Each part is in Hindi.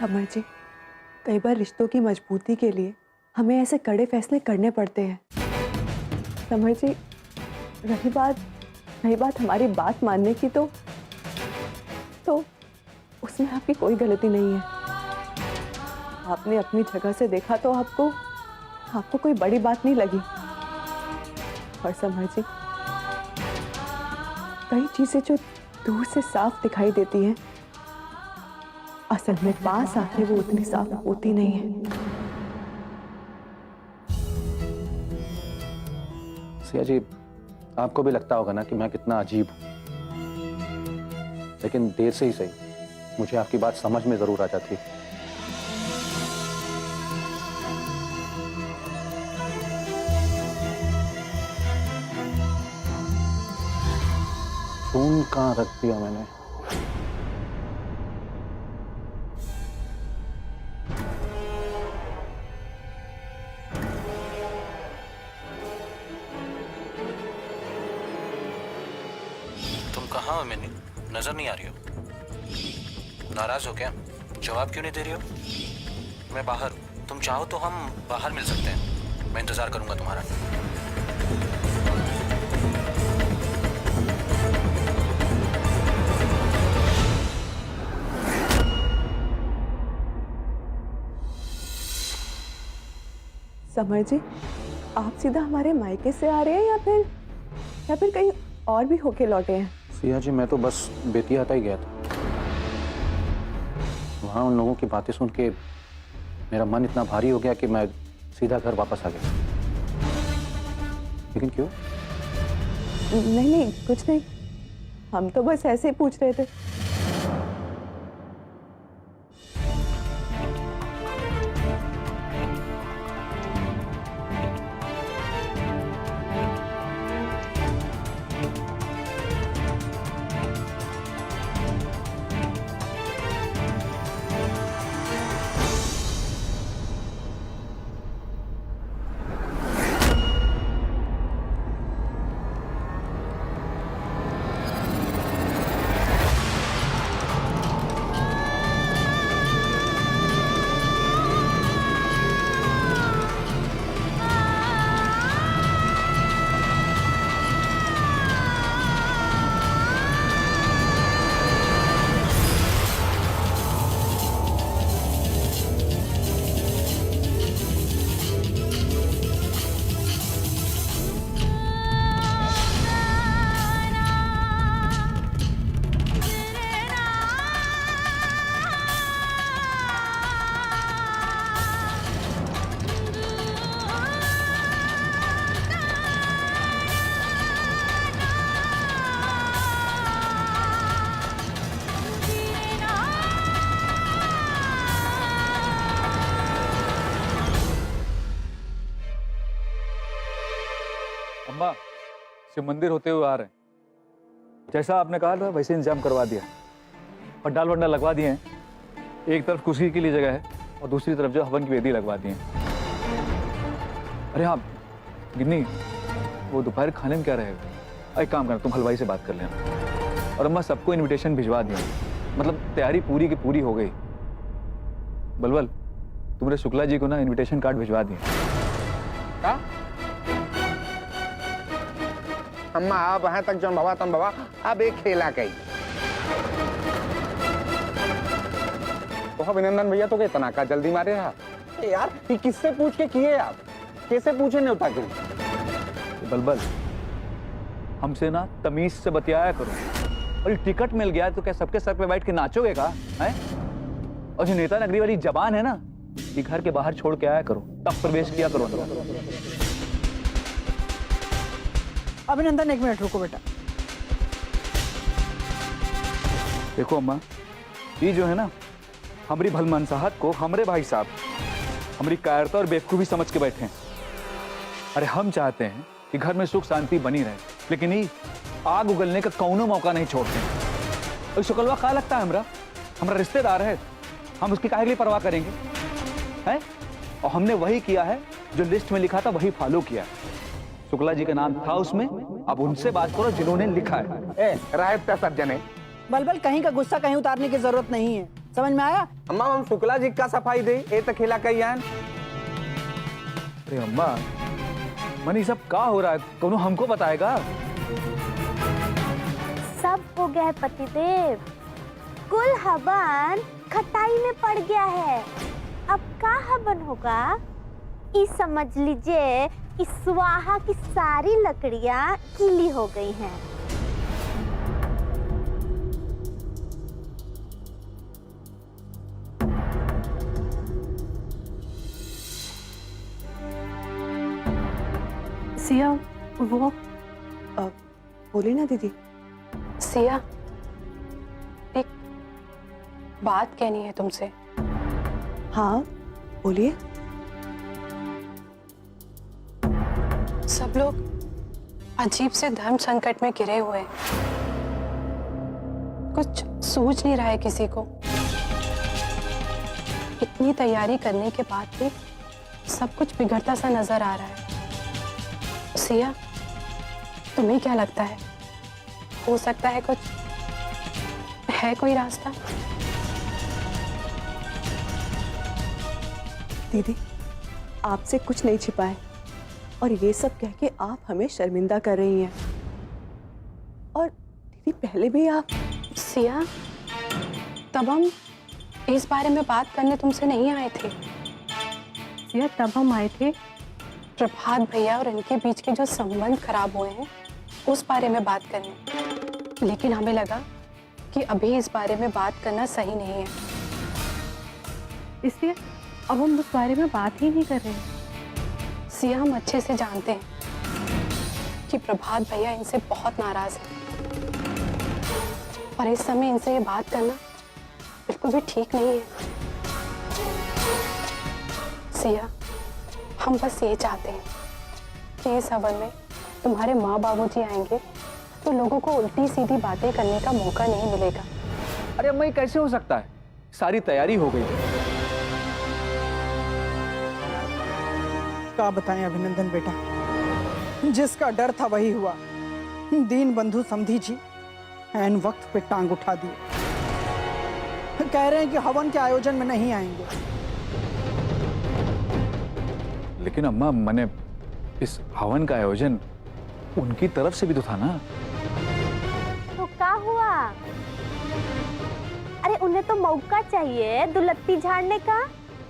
समर जी, कई बार रिश्तों की मजबूती के लिए हमें ऐसे कड़े फैसले करने पड़ते हैं। समर जी, रही बात हमारी बात मानने की, तो उसमें आपकी कोई गलती नहीं है। आपने अपनी जगह से देखा तो आपको कोई बड़ी बात नहीं लगी। और समर जी, कई चीजें जो दूर से साफ दिखाई देती हैं, असल में पास आके वो उतनी साफ होती नहीं है। सिया जी, आपको भी लगता होगा ना कि मैं कितना अजीब हूं, लेकिन देर से ही सही मुझे आपकी बात समझ में जरूर आ जाती। फोन कहाँ रख दिया मैंने? तुम कहाँ हो मैंने? नजर नहीं आ रही हो? नाराज हो क्या? जवाब क्यों नहीं दे रही हो? मैं बाहर हूँ, तुम चाहो तो हम बाहर मिल सकते हैं। मैं इंतजार करूंगा तुम्हारा। समर जी, आप सीधा हमारे मायके से आ रहे हैं या फिर कहीं और भी होके लौटे हैं? सिया जी, मैं तो बस बेतिया ही गया था। वहां उन लोगों की बातें सुन के मेरा मन इतना भारी हो गया कि मैं सीधा घर वापस आ गया। लेकिन क्यों? नहीं, कुछ नहीं। हम तो बस ऐसे ही पूछ रहे थे। अम्मा, शिव मंदिर होते हुए आ रहे हैं। जैसा आपने कहा था वैसे इंतजाम करवा दिया, पंडाल वंडाल लगवा दिए हैं। एक तरफ कुर्सी के लिए जगह है और दूसरी तरफ जो हवन की वेदी लगवा दी है। अरे हाँ गिन्नी, वो दोपहर खाने में क्या रहेगा? एक काम करना, तुम हलवाई से बात कर लेना। और अम्मा, सबको इनविटेशन भिजवा दिया, मतलब तैयारी पूरी की पूरी हो गई। बलबल, तुमने शुक्ला जी को ना इनविटेशन कार्ड भिजवा दिए। का? अम्मा आप वहां तक जौन बाबा तन बाबा, अब एक खेला कही तो अभिनंदन भैया तो के इतना का जल्दी मारे रहा। यार ये किससे पूछ के किए आप? कैसे पूछे न्योता के? बलबल, हमसे ना तमीज से बतियाया करो। और टिकट मिल गया तो क्या सबके सर पे बैठ के नाचोगे का है? और जो नेता नगरी वाली जबान है ना, ये घर के बाहर छोड़ के आया करो, तब प्रवेश किया करो अंदर। अभिनंदन, एक मिनट रुको बेटा। देखो अम्मा, ये जो है ना, हमारी भलमनसाहत को हमारे भाई साहब हमारी कायरता और बेवकूफी समझ के बैठे हैं। अरे हम चाहते हैं कि घर में सुख शांति बनी रहे, लेकिन ये आग उगलने का कौनो मौका नहीं छोड़ते। और शुक्लवा क्या लगता है? हमारा रिश्तेदार है, हम उसकी काहे के लिए परवाह करेंगे है? और हमने वही किया है जो लिस्ट में लिखा था, वही फॉलो किया। शुक्ला जी का नाम था उसमें, अब उनसे बात करो जिन्होंने लिखा है। रायत सब जने। बलबल, कहीं का गुस्सा कहीं उतारने की जरूरत नहीं है। समझ में आया? अम्मा हम शुक्ला जी का सफाई दे ए तो खिला कही आन। अरे अम्मा मनी सब का हो रहा है, कौनो हमको बताएगा? सब हो गया है पतिदेव, कुल हवन खटाई में पड़ गया है। अब का हवन होगा? इस समझ लीजिए कि स्वाहा की सारी लकड़ियां गीली हो गई हैं। सिया वो बोली ना दीदी। सिया, एक बात कहनी है तुमसे। हाँ बोलिए। सब लोग अजीब से धर्म संकट में घिरे हुए हैं। कुछ सूझ नहीं रहा है किसी को। इतनी तैयारी करने के बाद भी सब कुछ बिगड़ता सा नजर आ रहा है। सिया, तुम्हें क्या लगता है, हो सकता है कुछ है कोई रास्ता? दीदी आपसे कुछ नहीं छिपाए और ये सब कह के आप हमें शर्मिंदा कर रही हैं। और दीदी पहले भी आप। सिया, तब हम इस बारे में बात करने तुमसे नहीं आए थे। सिया तब हम आए थे प्रभात भैया और इनके बीच के जो संबंध खराब हुए हैं उस बारे में बात करने, लेकिन हमें लगा कि अभी इस बारे में बात करना सही नहीं है, इसलिए अब हम उस बारे में बात ही नहीं कर रहे हैं। सिया, हम अच्छे से जानते हैं कि प्रभात भैया इनसे बहुत नाराज हैं और इस समय इनसे ये बात करना बिल्कुल भी ठीक नहीं है। सिया, हम बस ये चाहते हैं कि इस हवन में तुम्हारे माँ बाबूजी आएंगे तो लोगों को उल्टी सीधी बातें करने का मौका नहीं मिलेगा। अरे अम्मा ये कैसे हो सकता है? सारी तैयारी हो गई है। क्या बताएं अभिनंदन बेटा, जिसका डर था वही हुआ। दीन बंधु समधी जी ऐन वक्त पे टांग उठा दी। कह रहे हैं कि हवन के आयोजन में नहीं आएंगे। लेकिन अम्मा मैंने इस हवन का आयोजन उनकी तरफ से भी तो था ना। तो क्या हुआ? अरे उन्हें तो मौका चाहिए दुलत्ती झाड़ने का,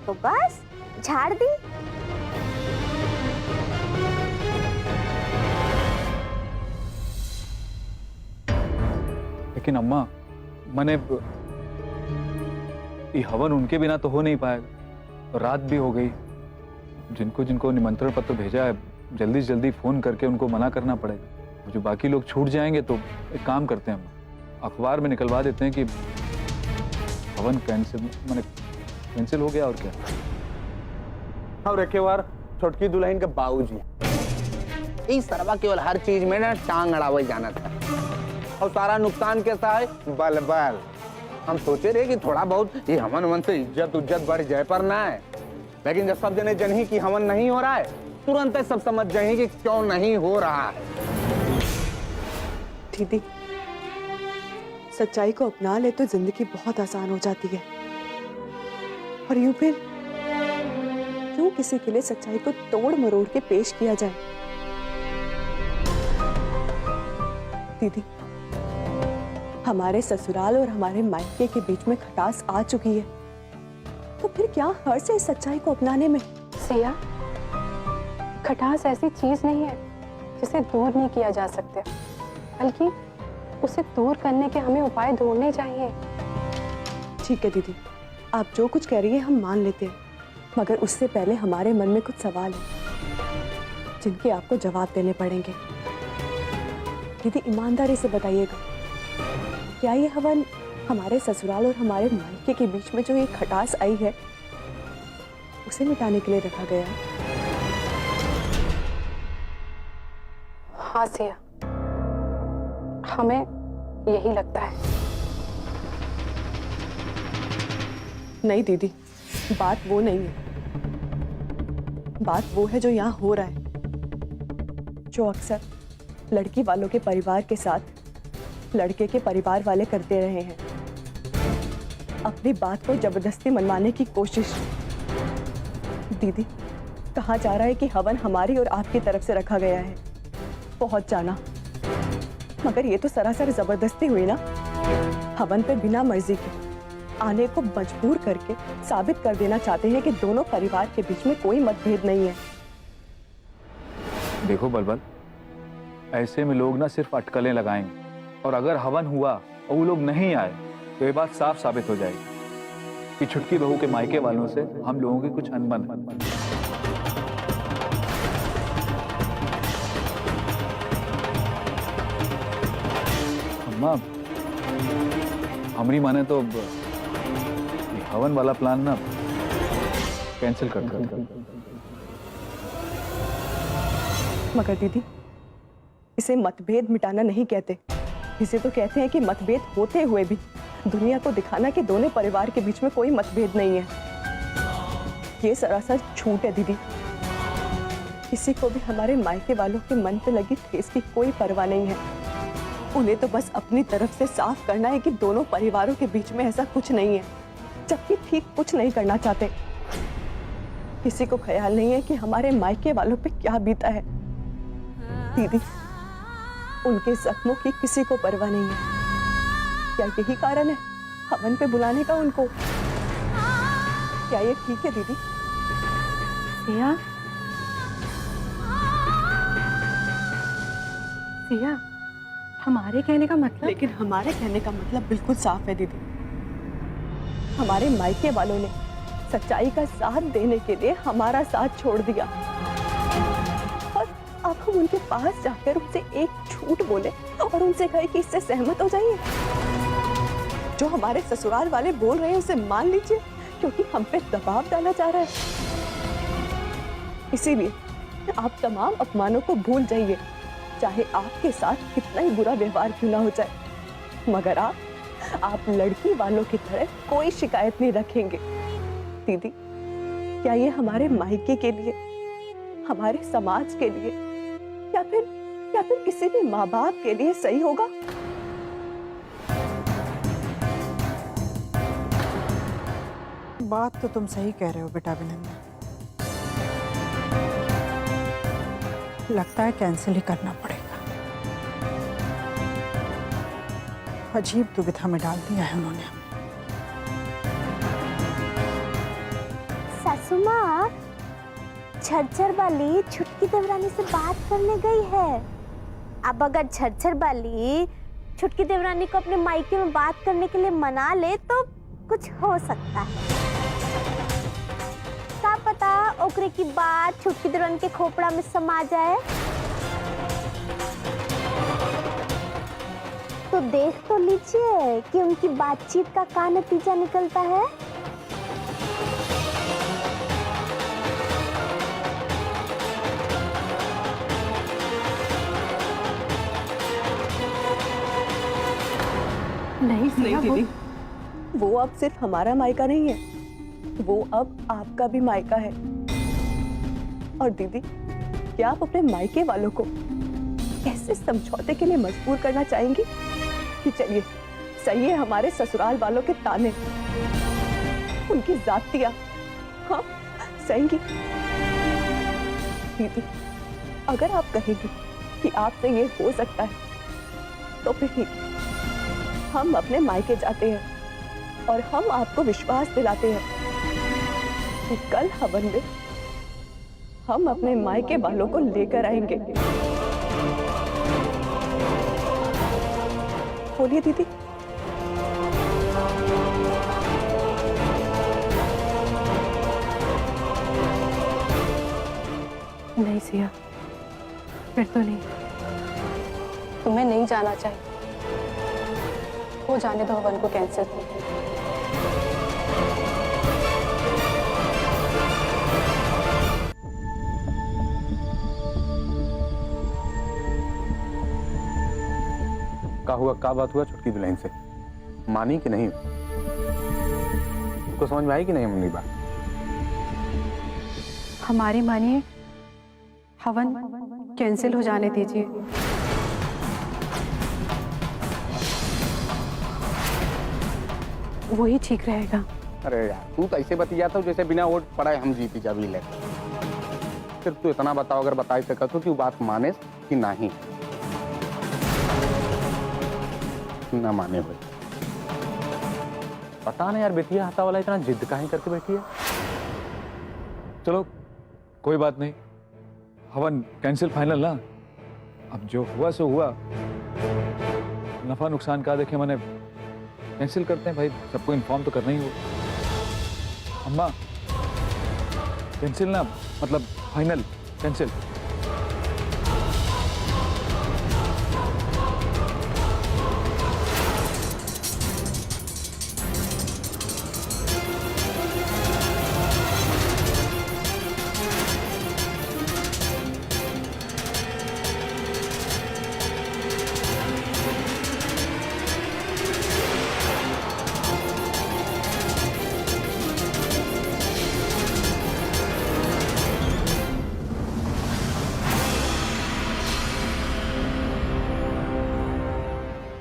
तो बस झाड़ दी। लेकिन अम्मा मैंने ये हवन उनके बिना तो हो नहीं पाएगा। रात भी हो गई, जिनको जिनको निमंत्रण पत्र भेजा है जल्दी से जल्दी फोन करके उनको मना करना पड़ेगा। जो बाकी लोग छूट जाएंगे तो एक काम करते हैं, हम अखबार में निकलवा देते हैं कि हवन कैंसिल हो गया। और क्या? और एक बार छोटकी दुल्हन के बाबूजी इस तरह केवल हर चीज में ना टांग अड़ावे जाना था और सारा नुकसान कैसा है? बल। हम सोचे रहे कि थोड़ा बहुत ये हवन ववन से इज्जत उज्जत बढ़ जाए, पर ना है। लेकिन जब सब जने जन ही कि हवन नहीं हो रहा है, तुरंत सब समझ जाए कि क्यों नहीं हो रहा है। दीदी सच्चाई को अपना ले तो जिंदगी बहुत आसान हो जाती है, और यूं फिर क्यों किसी के लिए सच्चाई को तोड़ मरोड़ के पेश किया जाए? दीदी हमारे ससुराल और हमारे मायके के बीच में खटास आ चुकी है, तो फिर क्या हर्ज है इस सच्चाई को अपनाने में? सिया, खटास ऐसी चीज नहीं है जिसे दूर नहीं किया जा सकता, बल्कि उसे दूर करने के हमें उपाय ढूंढने चाहिए। ठीक है दीदी, आप जो कुछ कह रही है हम मान लेते हैं, मगर उससे पहले हमारे मन में कुछ सवाल हैं जिनके आपको जवाब देने पड़ेंगे। दीदी ईमानदारी से बताइएगा, क्या ये हवन हमारे ससुराल और हमारे मायके के बीच में जो ये खटास आई है उसे मिटाने के लिए रखा गया है? हाँ सिया, हमें यही लगता है। नहीं दीदी, बात वो नहीं है। बात वो है जो यहाँ हो रहा है, जो अक्सर लड़की वालों के परिवार के साथ लड़के के परिवार वाले करते रहे हैं। अपनी बात को जबरदस्ती मनवाने की कोशिश। दीदी, कहा जा रहा है कि हवन हमारी और आपकी तरफ से रखा गया है। बहुत जाना, मगर ये तो सरासर जबरदस्ती हुई ना। हवन पे बिना मर्जी के आने को मजबूर करके साबित कर देना चाहते हैं कि दोनों परिवार के बीच में कोई मतभेद नहीं है। देखो बलबल, ऐसे में लोग ना सिर्फ अटकलें लगाएंगे, और अगर हवन हुआ और वो लोग नहीं आए तो ये बात साफ साबित हो जाएगी कि छुटकी बहू के मायके वालों से हम लोगों की कुछ अनबन है। अम्मा, हमारी माने तो ये हवन वाला प्लान ना कैंसिल कर दो। मगर दीदी, इसे मतभेद मिटाना नहीं कहते, इसे तो कहते हैं कि मतभेद होते हुए भी दुनिया को दिखाना कि दोनों परिवार के बीच में कोई मतभेद नहीं है। ये सरासर झूठ है दीदी। किसी को भी हमारे मायके वालों के मन पे लगी ठेस की कोई परवाह नहीं है। उन्हें तो बस अपनी तरफ से साफ करना है कि दोनों परिवारों के बीच में ऐसा कुछ नहीं है, जबकि ठीक कुछ नहीं करना चाहते। किसी को ख्याल नहीं है कि हमारे मायके वालों पे क्या बीता है। दीदी, उनके जख्मों की किसी को परवाह नहीं है। क्या यही कारण है हवन पे बुलाने का उनको? क्या ये ठीक है दीदी? सिया, सिया, हमारे कहने का मतलब? लेकिन हमारे कहने का मतलब बिल्कुल साफ है दीदी। हमारे मायके वालों ने सच्चाई का साथ देने के लिए हमारा साथ छोड़ दिया, और अब हम उनके पास जाकर उनसे एक झूठ बोले और उनसे कहे कि इससे सहमत हो जाइए। जो हमारे ससुराल वाले बोल रहे हैं उसे मान लीजिए, क्योंकि हम पे दबाव डाला जा रहा है। इसीलिए आप तमाम अपमानों को भूल जाइए, चाहे आपके साथ कितना ही बुरा व्यवहार क्यों ना हो जाए। मगर आप लड़की वालों की तरह कोई शिकायत नहीं रखेंगे। दीदी, क्या ये हमारे मायके के लिए, हमारे समाज के लिए, या फिर किसी भी माँ बाप के लिए सही होगा? बात तो तुम सही कह रहे हो बेटा अभिनंदन। लगता है कैंसिल ही करना पड़ेगा। अजीब दुविधा में डाल दिया है उन्होंने हमें। सासू माँ, झरझर वाली छुटकी देवरानी से बात करने गई है। अब अगर झरझर वाली छुटकी देवरानी को अपने मायके में बात करने के लिए मना ले तो कुछ हो सकता है। क्या पता ओकरे की बात छुटकी देवरानी के खोपड़ा में समा जाए। तो देख तो लीजिए कि उनकी बातचीत का क्या नतीजा निकलता है। नहीं दीदी, वो अब सिर्फ हमारा मायका नहीं है, वो अब आपका भी मायका है। और दीदी, क्या आप अपने मायके वालों को ऐसे समझौते के लिए मजबूर करना चाहेंगी कि चलिए सही है हमारे ससुराल वालों के ताने, उनकी जातियां, हाँ सहेंगी? दीदी, अगर आप कहेंगी कि आपसे ये हो सकता है तो फिर ठीक, हम अपने मायके जाते हैं और हम आपको विश्वास दिलाते हैं कि कल हवन में हम अपने मायके वालों को लेकर आएंगे। बोलिए दीदी। नहीं सिया, फिर तो नहीं। तुम्हें नहीं जाना चाहिए। हो जाने दो हवन को कैंसिल। क्या बात हुआ छुटकी दुल्हन से? मानी कि नहीं? उसको समझ में आई कि नहीं मेरी बात? हमारी मानिए, हवन कैंसिल हो जाने दीजिए। वही ठीक रहेगा। अरे यार तू तो ऐसे बतिया था जैसे बिना वोट पड़ाए हम जीती जा भी ले। सिर्फ तू इतना बताओ, अगर बता सका तो कि वो बात माने कि नहीं ना माने हुए। पता नहीं यार बेटिया हाथा वाला इतना जिद काहे करके बैठी है। चलो कोई बात नहीं, हवन कैंसिल फाइनल ना। अब जो हुआ सो हुआ, नफा नुकसान का देखे मैंने कैंसिल करते हैं भाई, सबको इन्फॉर्म तो करना ही हो। अम्मा कैंसिल ना, मतलब फाइनल कैंसिल।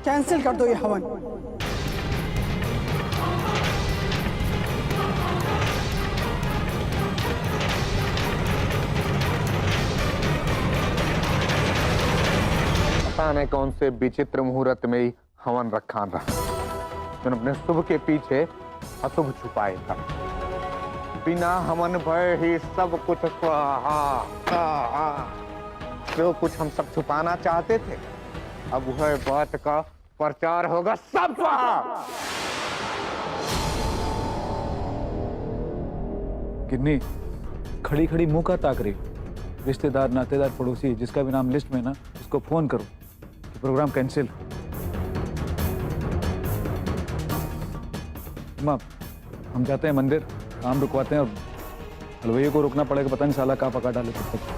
कैंसिल कर दो ये हवन। पता नहीं कौन से विचित्र मुहूर्त में ही हवन रखा रहा, जो अपने शुभ के पीछे अशुभ छुपाए था। बिना हवन भय ही सब कुछ स्वाहा स्वाहा। जो कुछ हम सब छुपाना चाहते थे, अब वह बात का प्रचार होगा सब स्वाहा। गिन्नी खड़ी खड़ी मुंह का ताक रही, रिश्तेदार नातेदार पड़ोसी जिसका भी नाम लिस्ट में ना, उसको फोन करो कि प्रोग्राम कैंसिल। माँ हम जाते हैं मंदिर, काम रुकवाते हैं और हलवाइयों को रोकना पड़ेगा, पता नहीं साला कहाँ पका डाले तब तक।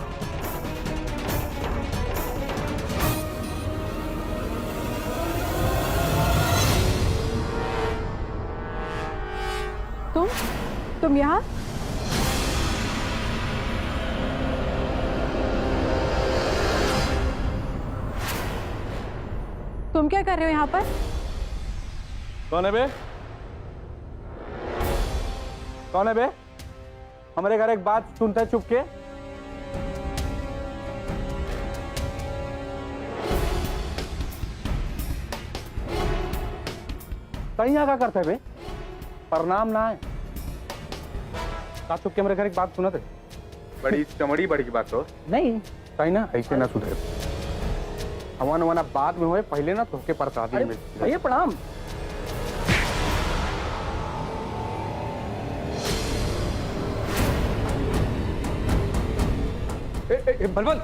तुम यहाँ? तुम क्या कर रहे हो यहाँ पर? कौन है बे? कौन है बे? हमारे घर एक बात सुनता है चुप के। कहीं यहाँ क्या करते है बे? प्रणाम ना है। का चुप के मेरे घर एक बात सुना थे, बड़ी चमड़ी बड़ी की बात हो नहीं। कहीं ना ऐसे ना सुधरे। हवन वना बाद में हुए, पहले ना धोखे प्रसादी में। भैया प्रणाम। बलबल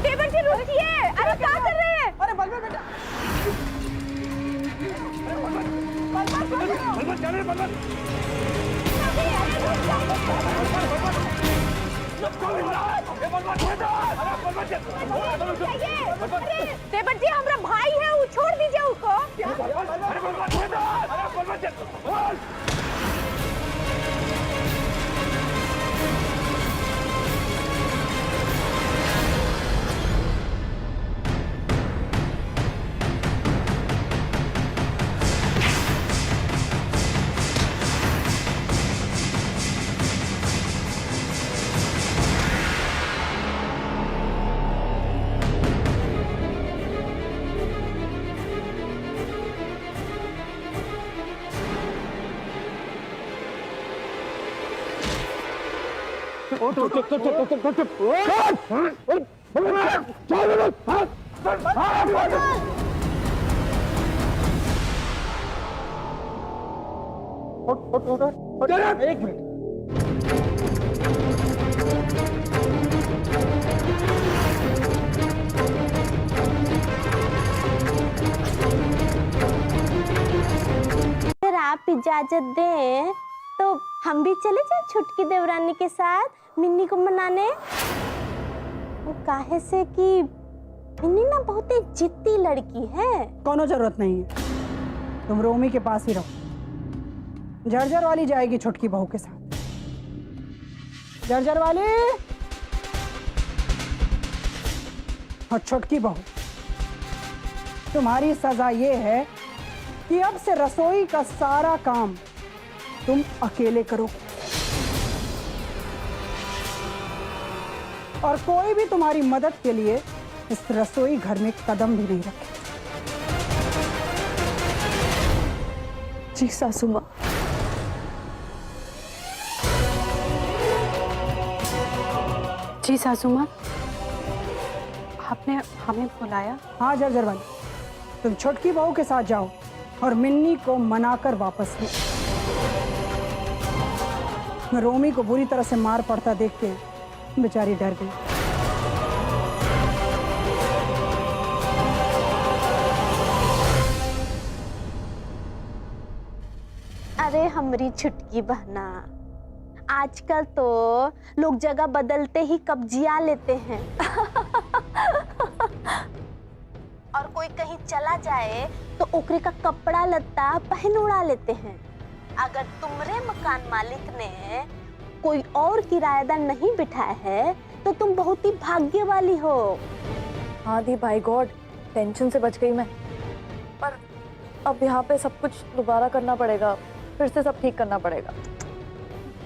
देवर जी रुकिए, अरे क्या कर रहे हैं? अरे बलबल बेटा, देवर जी हमारा भाई है, वो छोड़ दीजिए उसको। एक मिनट। अगर आप इजाजत दें तो हम भी चले जाए छुटकी देवरानी के साथ मिन्नी को मनाने। वो काहे से कि मिन्नी ना बहुत ही जिद्दी लड़की है। कोनो जरूरत नहीं है, तुम रोमी के पास ही रहो। जर्जर वाली जाएगी छुटकी बहू के साथ। जर्जर वाली और छुटकी बहू, तुम्हारी सजा ये है कि अब से रसोई का सारा काम तुम अकेले करो और कोई भी तुम्हारी मदद के लिए इस रसोई घर में कदम भी नहीं रखे। जी सासू माँ। जी सासू माँ, आपने हमें बुलाया? हाँ जर्जर भाई, तुम छोटकी बहू के साथ जाओ और मिन्नी को मनाकर वापस लो। रोमी को बुरी तरह से मार पड़ता देख के बेचारी डर गई। अरे हमारी छुटकी बहना, आजकल तो लोग जगह बदलते ही कब्जिया लेते हैं। और कोई कहीं चला जाए तो ओकरे का कपड़ा लत्ता पहन उड़ा लेते हैं। अगर तुमरे मकान मालिक ने कोई और किराएदार नहीं बिठाया है तो तुम बहुत ही भाग्य वाली हो। हाँ दी, बाय गॉड, टेंशन से बच गई मैं। पर अब यहाँ पे सब कुछ दोबारा करना पड़ेगा, फिर से सब ठीक करना पड़ेगा।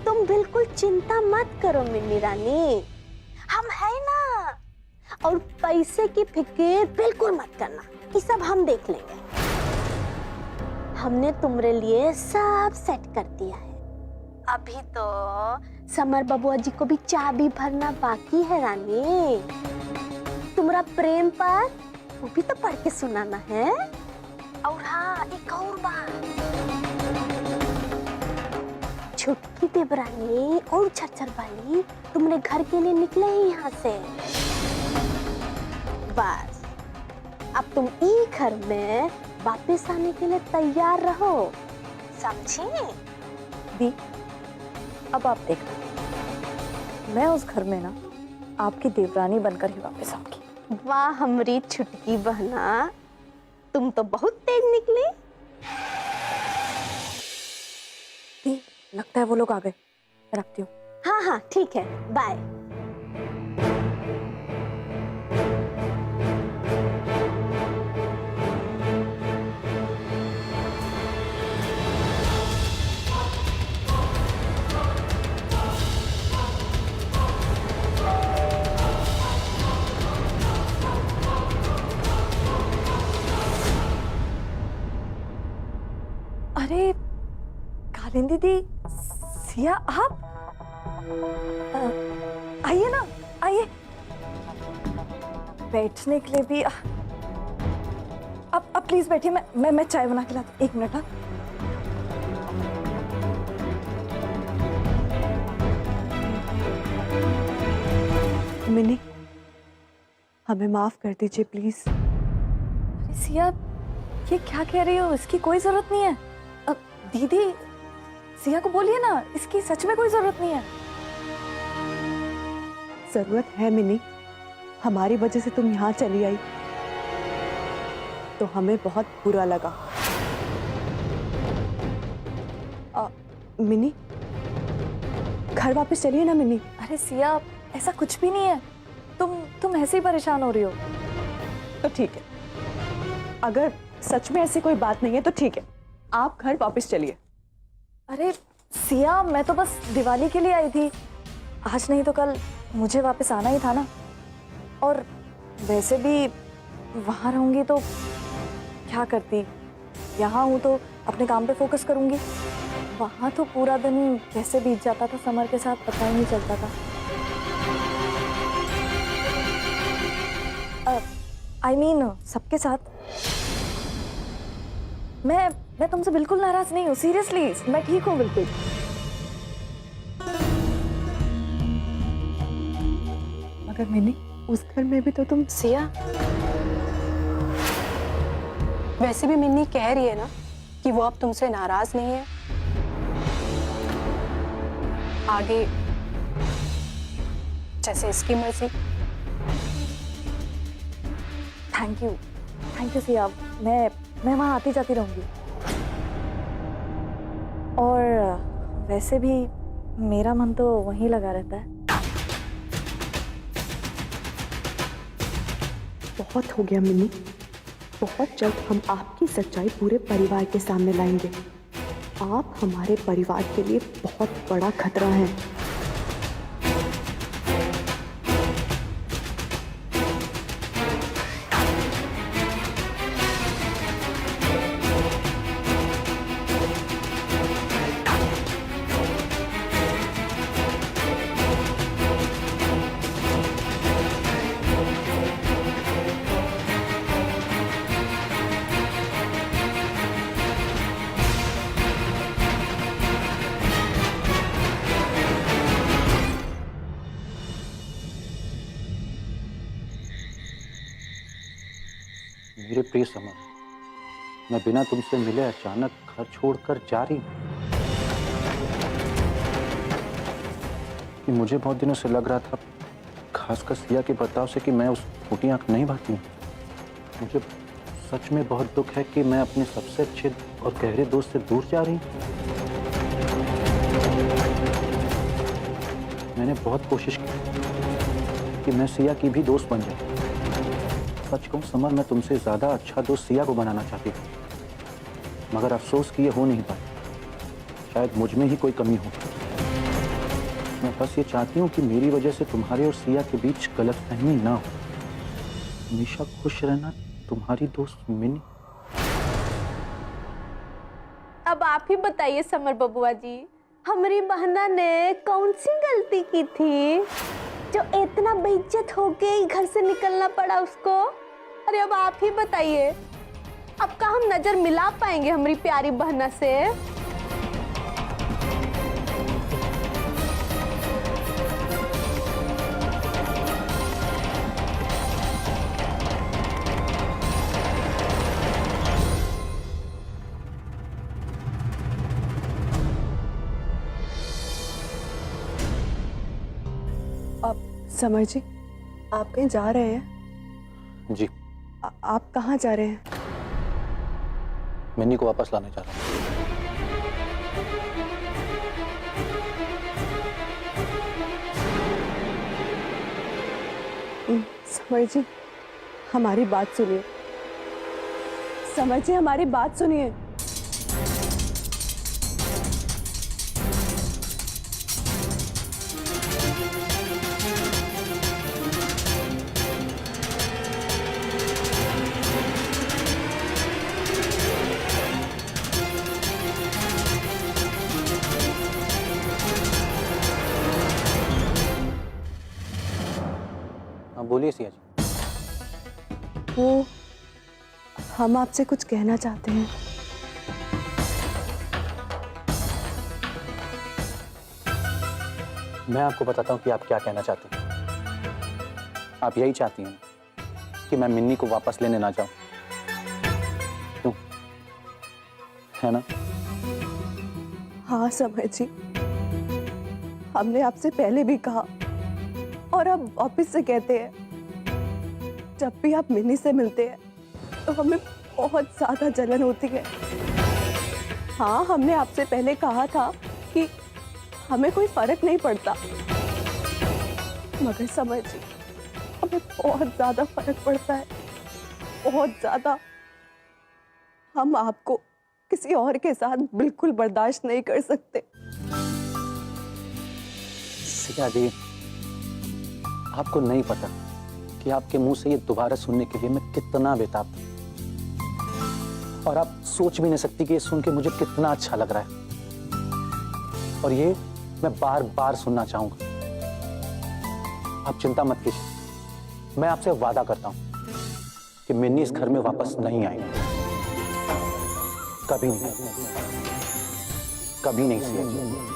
तुम बिल्कुल चिंता मत करो मिन्नी रानी, हम है ना। और पैसे की फिक्र बिल्कुल मत करना, ये सब हम देख लेंगे। हमने तुम्हारे लिए सब सेट कर दिया है। अभी तो समर बबुआ जी को भी चाबी भरना बाकी है रानी। तुम्हारा प्रेम पर वो भी तो पढ़ के सुनाना है। और हाँ, एक और बात, छुटकी देवरानी और छरछर वाली तुमने घर के लिए निकले ही यहाँ से। बस अब तुम ई घर में वापस आने के लिए तैयार रहो, समझी? दी, अब आप देखो, मैं उस घर में ना आपकी देवरानी बनकर ही वापस आऊंगी। वाह हमारी छुटकी बहना, तुम तो बहुत तेज निकली। दी, लगता है वो लोग आ गए, मैं रखती हूँ। हाँ हाँ ठीक है, बाय। अरे कालिंदी दी, सिया आप आइए ना, आइए। बैठने के लिए भी अब प्लीज बैठिए, मैं चाय बना के लाती हूँ। एक मिनट। हाँ, मिनी, हमें माफ कर दीजिए प्लीज। अरे सिया, ये क्या कह रही हो? इसकी कोई जरूरत नहीं है। अब दीदी, सिया को बोलिए ना, इसकी सच में कोई जरूरत नहीं है। जरूरत है मिनी, हमारी वजह से तुम यहाँ चली आई तो हमें बहुत बुरा लगा। मिनी, घर वापस चलिए ना मिनी। अरे सिया, ऐसा कुछ भी नहीं है, तुम ऐसे ही परेशान हो रही हो। तो ठीक है, अगर सच में ऐसी कोई बात नहीं है तो ठीक है, आप घर वापस चलिए। अरे सिया, मैं तो बस दिवाली के लिए आई थी, आज नहीं तो कल मुझे वापस आना ही था ना। और वैसे भी वहाँ रहूंगी तो क्या करती, यहाँ हूँ तो अपने काम पे फोकस करूंगी। वहाँ तो पूरा दिन कैसे बीत जाता था समर के साथ, पता ही नहीं चलता था। I mean, सबके साथ। मैं तुमसे बिल्कुल नाराज नहीं हूँ, सीरियसली, मैं ठीक हूँ बिल्कुल। मगर मैंने उस घर में भी तो तुम। सिया, वैसे भी मिन्नी कह रही है ना कि वो अब तुमसे नाराज नहीं है। आगे जैसे इसकी मर्जी। थैंक यू सिया, मैं वहाँ आती जाती रहूंगी। और वैसे भी मेरा मन तो वहीं लगा रहता है। बहुत हो गया मिनी, बहुत जल्द हम आपकी सच्चाई पूरे परिवार के सामने लाएंगे। आप हमारे परिवार के लिए बहुत बड़ा खतरा हैं। मेरे प्रिय समर, मैं बिना तुमसे मिले अचानक घर छोड़कर जा रही हूँ। कि मुझे बहुत दिनों से लग रहा था, खासकर सिया के बर्ताव से, कि मैं उस फूटी आंख नहीं भाती हूँ। मुझे सच में बहुत दुख है कि मैं अपने सबसे अच्छे और गहरे दोस्त से दूर जा रही हूँ। मैंने बहुत कोशिश की कि मैं सिया की भी दोस्त बन जाऊँ। सच कहूं समर, मैं तुमसे ज्यादा अच्छा दोस्त सिया को बनाना चाहती थी, मगर अफसोस कि ये हो नहीं पाया। शायद मुझ में ही कोई कमी हो। मैं बस ये चाहती हूँ कि मेरी वजह से तुम्हारे और सिया के बीच गलतफहमी ना हो। हमेशा खुश रहना, तुम्हारी दोस्त मिनी। अब आप ही बताइए समर बबुआ जी, हमारी बहना ने कौन सी गलती की थी जो इतना बेइज्जत होके ही घर से निकलना पड़ा उसको? अरे अब आप ही बताइए, अब का हम नजर मिला पाएंगे हमारी प्यारी बहना से? अब समर जी, आप कहीं जा रहे हैं? जी, आप कहाँ जा रहे हैं? मिनी को वापस लाने जा रहा हूँ। समर जी, हमारी बात सुनिए। समर जी, हमारी बात सुनिए। हाँ बोलिए सिया जी। वो हम आपसे कुछ कहना चाहते हैं। मैं आपको बताता हूँ कि आप क्या कहना चाहती हैं। आप यही चाहती हैं कि मैं मिन्नी को वापस लेने ना जाऊं, क्यों? है ना? हाँ समर जी, हमने आपसे पहले भी कहा और अब वापस से कहते हैं, जब भी आप मिन्नी से मिलते हैं तो हमें बहुत ज्यादा जलन होती है। हाँ, हमने आपसे पहले कहा था कि हमें कोई फर्क नहीं पड़ता, मगर समझ जी, हमें बहुत ज्यादा फर्क पड़ता है, बहुत ज्यादा। हम आपको किसी और के साथ बिल्कुल बर्दाश्त नहीं कर सकते। सिया जी, आपको नहीं पता कि आपके मुंह से ये दोबारा सुनने के लिए मैं कितना बेताब था, और आप सोच भी नहीं सकती कि ये सुन के मुझे कितना अच्छा लग रहा है, और ये मैं बार बार सुनना चाहूंगा। आप चिंता मत कीजिए, मैं आपसे वादा करता हूं कि मिन्नी इस घर में वापस नहीं आएगी, कभी नहीं, कभी नहीं सिया जी।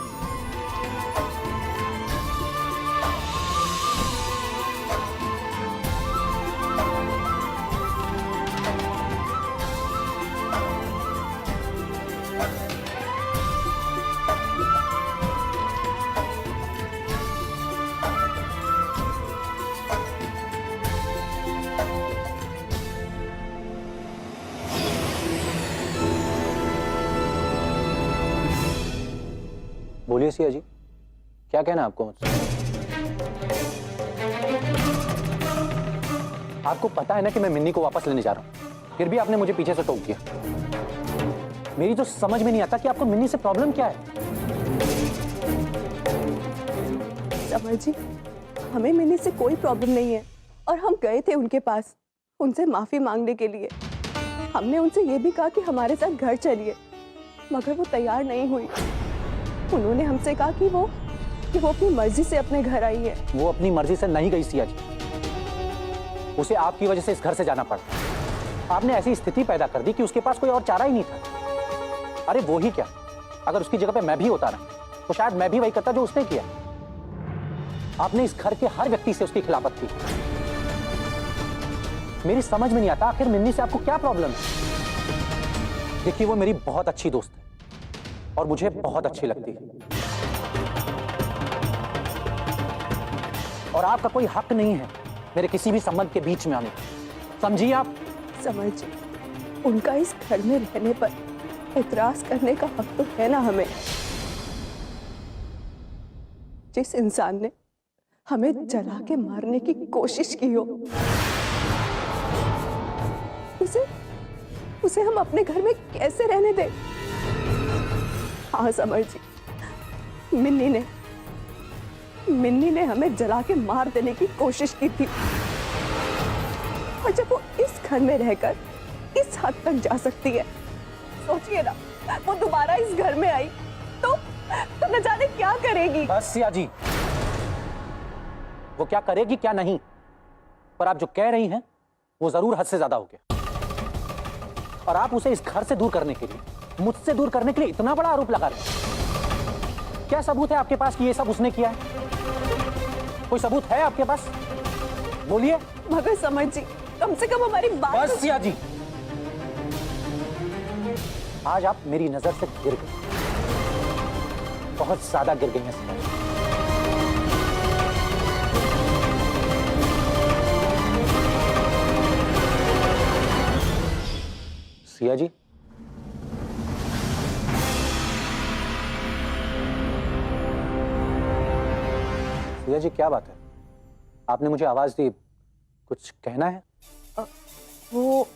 बोलिए सिया जी, क्या कहना है आपको मुझसे? आपको पता है ना कि मैं मिन्नी को वापस लेने जा रहा हूं। फिर भी आपने मुझे पीछे से टोक दिया। मेरी तो समझ में नहीं आता कि आपको मिन्नी से प्रॉब्लम क्या है। समर जी, हमें मिन्नी से कोई प्रॉब्लम नहीं है और हम गए थे उनके पास उनसे माफी मांगने के लिए। हमने उनसे ये भी कहा कि हमारे साथ घर चलिए, मगर वो तैयार नहीं हुई। उन्होंने हमसे कहा कि वो अपनी मर्जी से अपने घर आई है। वो अपनी मर्जी से नहीं गई सिया जी, उसे आपकी वजह से इस घर से जाना पड़ा। आपने ऐसी स्थिति पैदा कर दी कि उसके पास कोई और चारा ही नहीं था। अरे वो ही क्या, अगर उसकी जगह पे मैं भी होता ना तो शायद मैं भी वही करता जो उसने किया। आपने इस घर के हर व्यक्ति से उसकी खिलाफत की। मेरी समझ में नहीं आता आखिर मिन्नी से आपको क्या प्रॉब्लम है। देखिए, वो मेरी बहुत अच्छी दोस्त है और मुझे बहुत अच्छी लगती है, और आपका कोई हक नहीं है मेरे किसी भी संबंध के बीच में आने का, समझिए आप। समझ जी, उनका इस घर में रहने पर एतराज करने का हक तो है ना हमें। जिस इंसान ने हमें जला के मारने की कोशिश की हो, उसे हम अपने घर में कैसे रहने दें? हाँ समर जी, मिन्नी ने हमें जला के मार देने की कोशिश की थी, और जब वो इस घर में रहकर इस हद तक जा सकती है, सोचिए ना, वो दोबारा इस घर में आई तो न जाने क्या करेगी। बस सिया जी, वो क्या करेगी क्या नहीं, पर आप जो कह रही हैं वो जरूर हद से ज्यादा हो गया। और आप उसे इस घर से दूर करने के लिए, मुझसे दूर करने के लिए इतना बड़ा आरोप लगा रहे हैं। क्या सबूत है आपके पास कि ये सब उसने किया है? कोई सबूत है आपके पास? बोलिए। मगर समझ जी, कम से कम हमारी बात। बस सिया जी, आज आप मेरी नजर से गिर गए, बहुत ज्यादा गिर गई हैं सिया। सिया जी, सिया जी, क्या बात है? आपने मुझे आवाज दी, कुछ कहना है? वो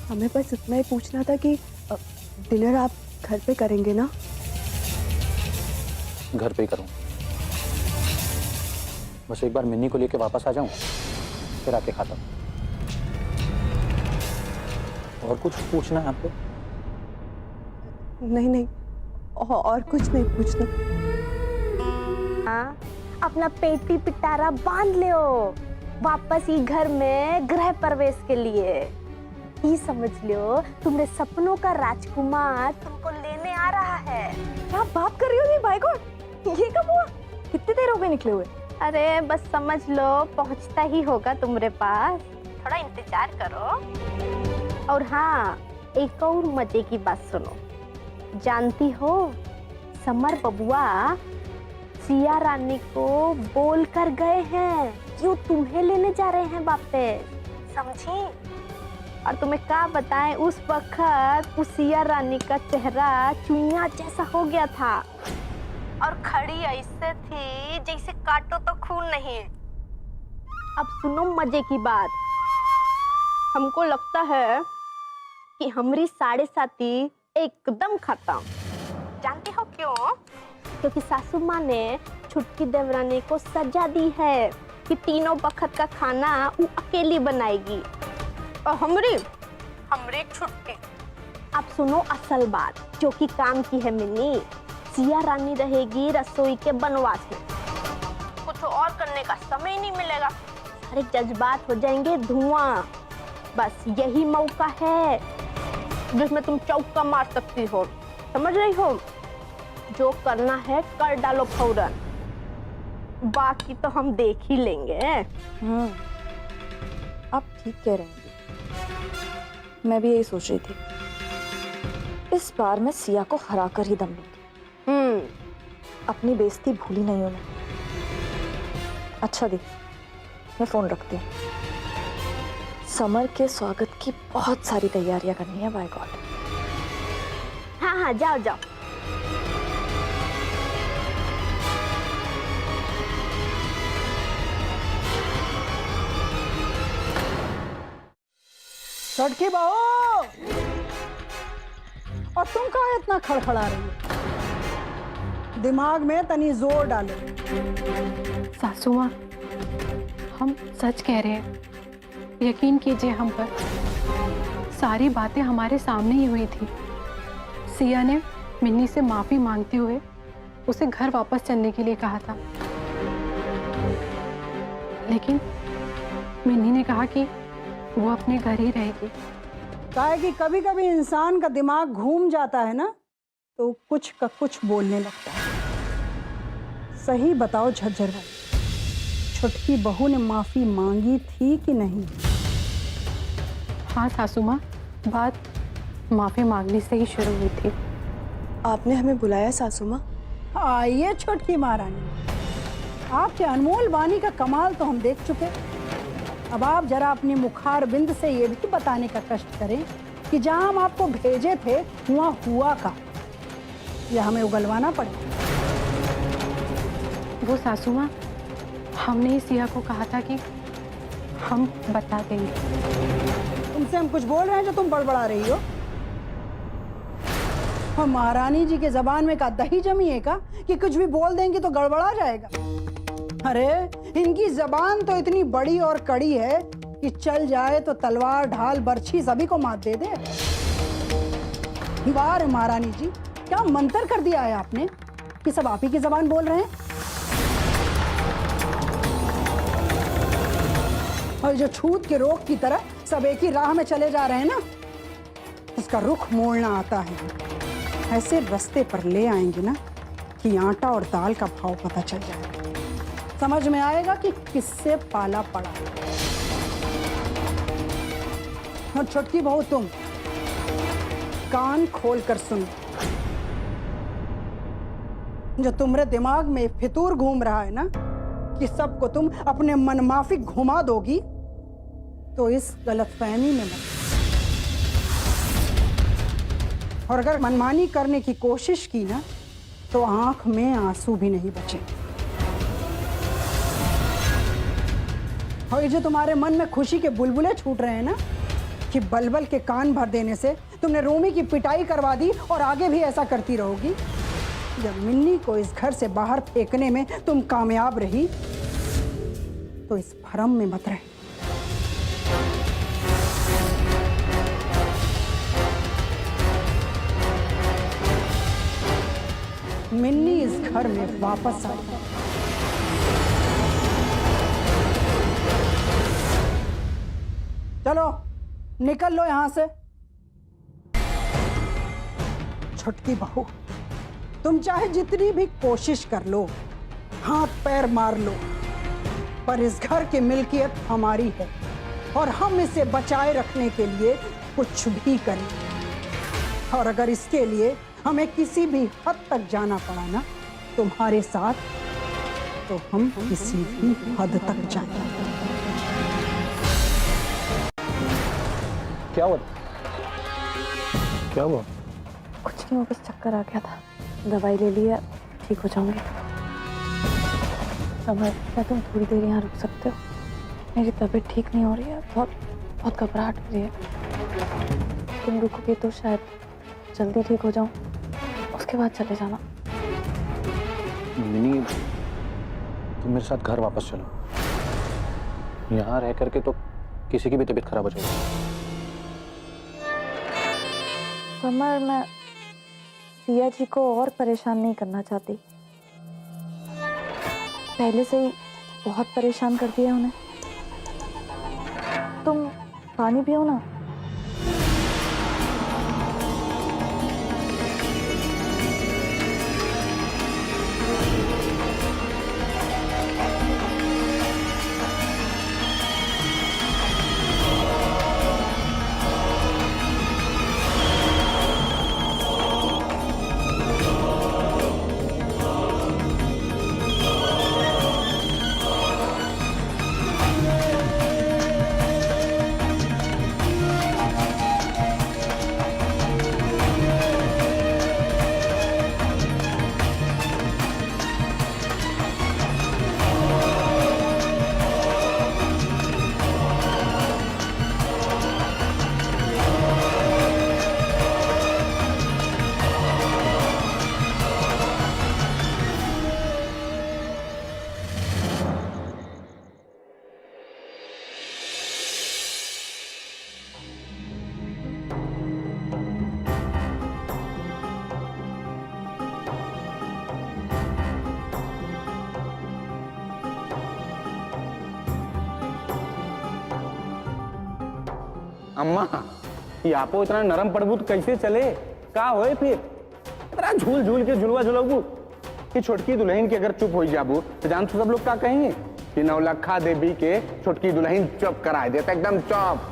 हमें बस इतना ही पूछना था कि डिनर आप घर पे करेंगे ना? घर पे ही करूं, बस एक बार मिन्नी को लेके वापस आ जाऊं, फिर आके खाता हूं। और कुछ पूछना है आपको? नहीं, और कुछ नहीं पूछना। हाँ, अपना पेटी पिटारा बांध लो, वापस ही घर में गृह प्रवेश के लिए। ये समझ लो, तुम्हारे सपनों का राजकुमार तुमको लेने आ रहा है। क्या बात कर रही हो ये? बाय गॉड, ये कब हुआ? कितनी देर हो गई निकले हुए? अरे बस समझ लो, पहुंचता ही होगा तुम्हारे पास, थोड़ा इंतजार करो। और हाँ, एक और मजे की बात सुनो। जानती हो, समर बबुआ सिया रानी को बोल कर गए हैं कि वो तुम्हें लेने जा रहे हैं वापस, समझी? और तुम्हें क्या बताएं, उस वक्त उस सिया रानी का चेहरा चुइया जैसा हो गया था और खड़ी ऐसे थी जैसे काटो तो खून नहीं। अब सुनो मजे की बात। हमको लगता है कि हमारी साढ़े साथी एकदम खत्म। जानती हो क्यों? क्योंकि सासू माँ ने छुटकी देवरानी को सजा दी है कि तीनों वक्त का खाना वो अकेली बनाएगी, और हमारी छुटकी। अब सुनो असल बात, जो कि काम की है मिन्नी। सिया रानी रहेगी रसोई के बनवास में, कुछ और करने का समय नहीं मिलेगा, सारे जज्बात हो जाएंगे धुआं। बस यही मौका है जिसमें तुम चौका मार सकती हो, समझ रही हो? जो करना है कर डालो फौरन, बाकी तो हम देख ही लेंगे। आप ठीक कह रहे हैं, मैं भी यही सोच रही थी। इस बार मैं सिया को हरा कर ही दम लूंगी। अपनी बेइज्जती भूली नहीं हूं मैं। अच्छा दी, मैं फोन रखती हूँ। समर के स्वागत की बहुत सारी तैयारियां करनी है, बाय गॉड। हाँ, जाओ जाओ। छोटकी बहू, और तुम कहाँ इतना खड़खड़ा रही हो? दिमाग में तनी जोर डालो। सासू माँ, हम सच कह रहे हैं, यकीन कीजिए हम पर। सारी बातें हमारे सामने ही हुई थी। सिया ने मिन्नी से माफी मांगते हुए उसे घर वापस चलने के लिए कहा था, लेकिन मिन्नी ने कहा कि वो अपने घर ही रहेगी। काहे कि कभी कभी इंसान का दिमाग घूम जाता है ना, तो कुछ का कुछ बोलने लगता है। सही बताओ झज्जर भाई, छुटकी बहू ने माफी मांगी थी कि नहीं? हाँ सासू माँ, बात माफी मांगने से ही शुरू हुई थी। आपने हमें बुलाया सासू माँ? आइए छोटकी महारानी, आपके अनमोल वाणी का कमाल तो हम देख चुके। अब आप जरा अपनी मुखार बिंद से ये भी बताने का कष्ट करें कि जहां हम आपको भेजे थे वहां हुआ का, या हमें उगलवाना पड़े? वो सासू माँ, हमने ही सिया को कहा था कि हम बता देंगे। तुमसे हम कुछ बोल रहे हैं जो तुम बड़बड़ा रही हो? हम महारानी जी के जबान में का दही जमी है का कि कुछ भी बोल देंगे तो गड़बड़ा जाएगा? अरे इनकी जबान तो इतनी बड़ी और कड़ी है कि चल जाए तो तलवार ढाल बर्छी सभी को मात दे दे। वाह रे महारानी जी, क्या मंतर कर दिया है आपने कि सब आप ही की जबान बोल रहे हैं। और जो छूत के रोग की तरह सब एक ही राह में चले जा रहे हैं ना, उसका रुख मोड़ना आता है। ऐसे रास्ते पर ले आएंगे ना कि आटा और दाल का भाव पता चल जाएगा, समझ में आएगा कि किससे पाला पड़ा। और छोटकी बहू, तुम कान खोल कर सुनो। जो तुम्हारे दिमाग में फितूर घूम रहा है ना कि सबको तुम अपने मनमाफिक घुमा दोगी, तो इस गलतफहमी में मत। और अगर मनमानी करने की कोशिश की ना, तो आंख में आंसू भी नहीं बचे। और ये जो तुम्हारे मन में खुशी के बुलबुले छूट रहे हैं ना कि बलबल के कान भर देने से तुमने रोमी की पिटाई करवा दी और आगे भी ऐसा करती रहोगी। जब मिन्नी को इस घर से बाहर फेंकने में तुम कामयाब रही, तो इस भ्रम में मत रहे। मिन्नी इस घर में वापस आई। चलो निकल लो यहां से। छुटकी बहू, तुम चाहे जितनी भी कोशिश कर लो, हाथ पैर मार लो, पर इस घर की मिल्कियत हमारी है और हम इसे बचाए रखने के लिए कुछ भी करें। और अगर इसके लिए हमें किसी भी हद तक जाना पड़ा ना तुम्हारे साथ, तो हम किसी भी हद तक जाएंगे। क्या हुआ? क्या हुआ? कुछ नहीं, बस चक्कर आ गया था, दवाई ले लिया, ठीक हो जाऊंगी। समझ, क्या तुम थोड़ी देर यहाँ रुक सकते हो? मेरी तबीयत ठीक नहीं हो रही है, बहुत घबराहट हो रही है। तुम रुकोगे तो शायद जल्दी ठीक हो जाऊं, उसके बाद चले जाना। मिनी, तुम मेरे साथ घर वापस चलो। यहाँ रह करके तो किसी की भी तबीयत खराब हो जाएगी। समर, मैं सिया जी को और परेशान नहीं करना चाहती। पहले से ही बहुत परेशान कर दिया उन्हें। तुम पानी पियो ना। अम्मा ये आपो इतना नरम पड़बू तो कैसे चले? का होए फिर इतना झूल झूल के झुलवा झुलाबू कि छोटकी दुल्हन की अगर चुप हो जाबू तो जान तो सब लोग क्या कहेंगे कि नौलखा देवी के छोटकी दुल्हन चुप कराए देता एकदम चुप।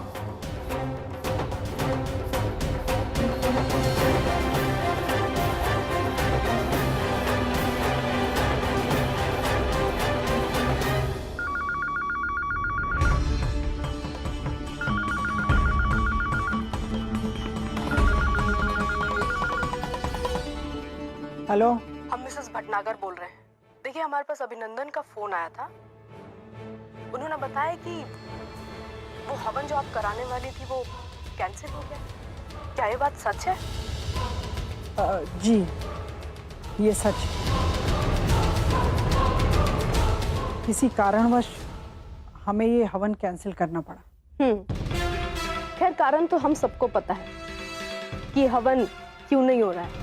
हेलो, हम मिसेस भटनागर बोल रहे हैं। देखिए, हमारे पास अभिनंदन का फोन आया था। उन्होंने बताया कि वो हवन जो आप कराने वाली थी वो कैंसिल हो गया। क्या ये बात सच है? जी ये सच है। किसी कारणवश हमें ये हवन कैंसिल करना पड़ा। खैर, कारण तो हम सबको पता है कि हवन क्यों नहीं हो रहा है।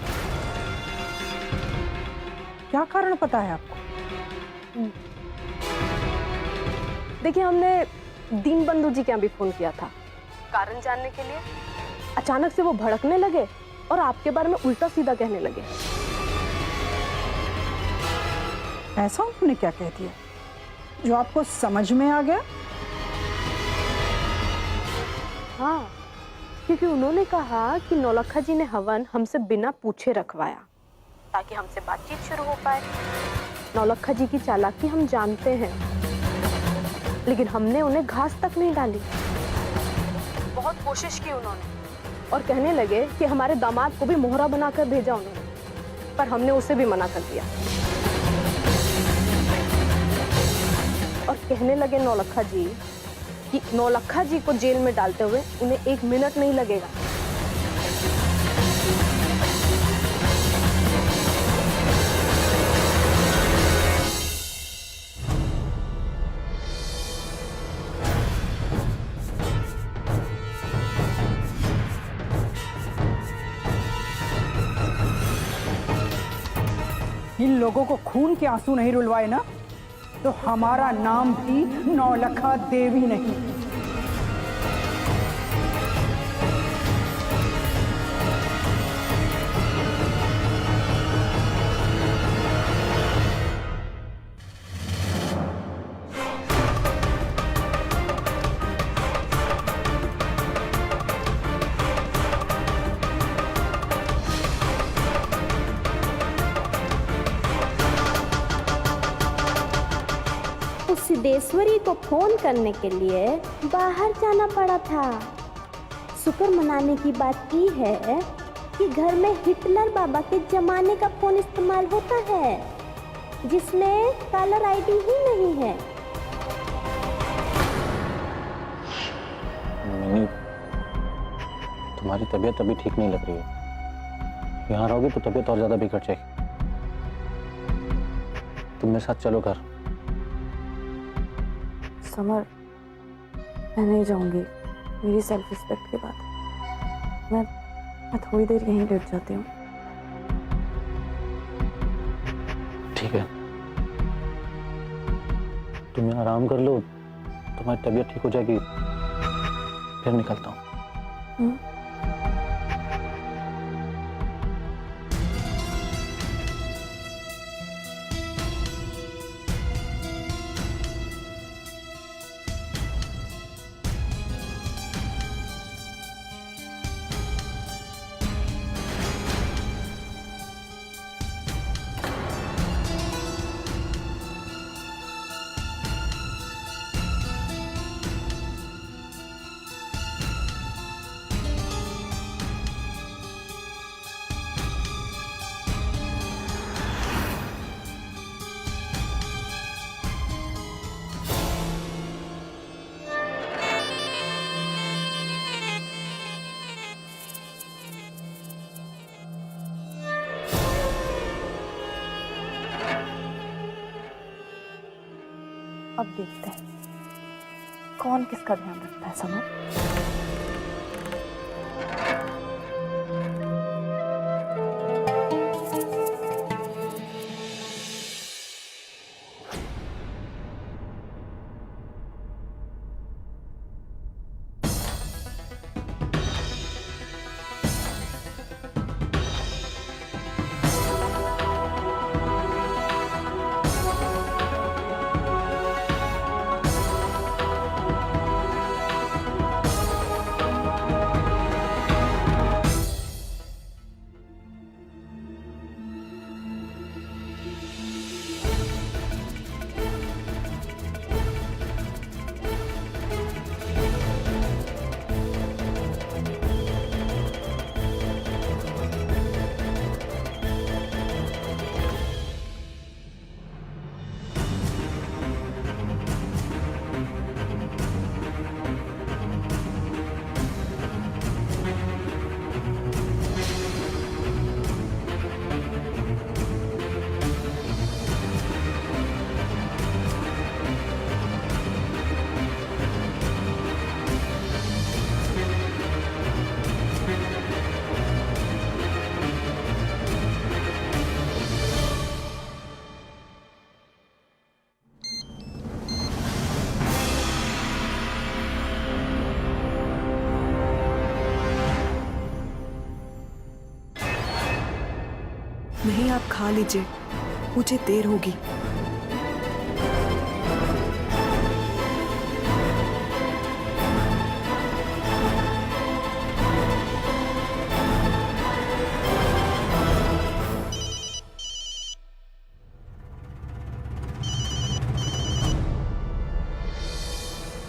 क्या कारण पता है आपको? देखिए, हमने दीनबंधु जी के यहाँ भी फोन किया था कारण जानने के लिए। अचानक से वो भड़कने लगे और आपके बारे में उल्टा सीधा कहने लगे। ऐसा उन्होंने क्या कह दिया जो आपको समझ में आ गया? हाँ, क्योंकि उन्होंने कहा कि नौलखा जी ने हवन हमसे बिना पूछे रखवाया ताकि हमसे बातचीत शुरू हो पाए। नौलखा जी की चालाकी हम जानते हैं, लेकिन हमने उन्हें घास तक नहीं डाली। बहुत कोशिश की उन्होंने और कहने लगे कि हमारे दामाद को भी मोहरा बनाकर भेजा उन्होंने, पर हमने उसे भी मना कर दिया। और कहने लगे नौलखा जी कि नौलखा जी को जेल में डालते हुए उन्हें 1 मिनट नहीं लगेगा। इन लोगों को खून के आंसू नहीं रुलवाए ना तो हमारा नाम भी नौलखा देवी नहीं। सिद्धेश्वरी को फोन करने के लिए बाहर जाना पड़ा था। शुक्र मनाने की बात की है कि घर में हिटलर बाबा के जमाने का फोन इस्तेमाल होता है जिसमें कॉलर आईडी ही नहीं है। मिनी, तुम्हारी तबीयत अभी ठीक नहीं लग रही है। यहाँ रहोगे तो तबीयत और ज्यादा बिगड़ जाएगी। तुम मेरे साथ चलो घर। समर, मैं नहीं जाऊंगी। मेरी सेल्फ रिस्पेक्ट की बात है। मैं थोड़ी देर यहीं लेट जाती हूँ। ठीक है, तुम यहाँ आराम कर लो, तुम्हारी तबीयत ठीक हो जाएगी, फिर निकलता हूँ। अब देखते हैं कौन किसका ध्यान रखता है। समर, नहीं, आप खा लीजिए, मुझे देर होगी।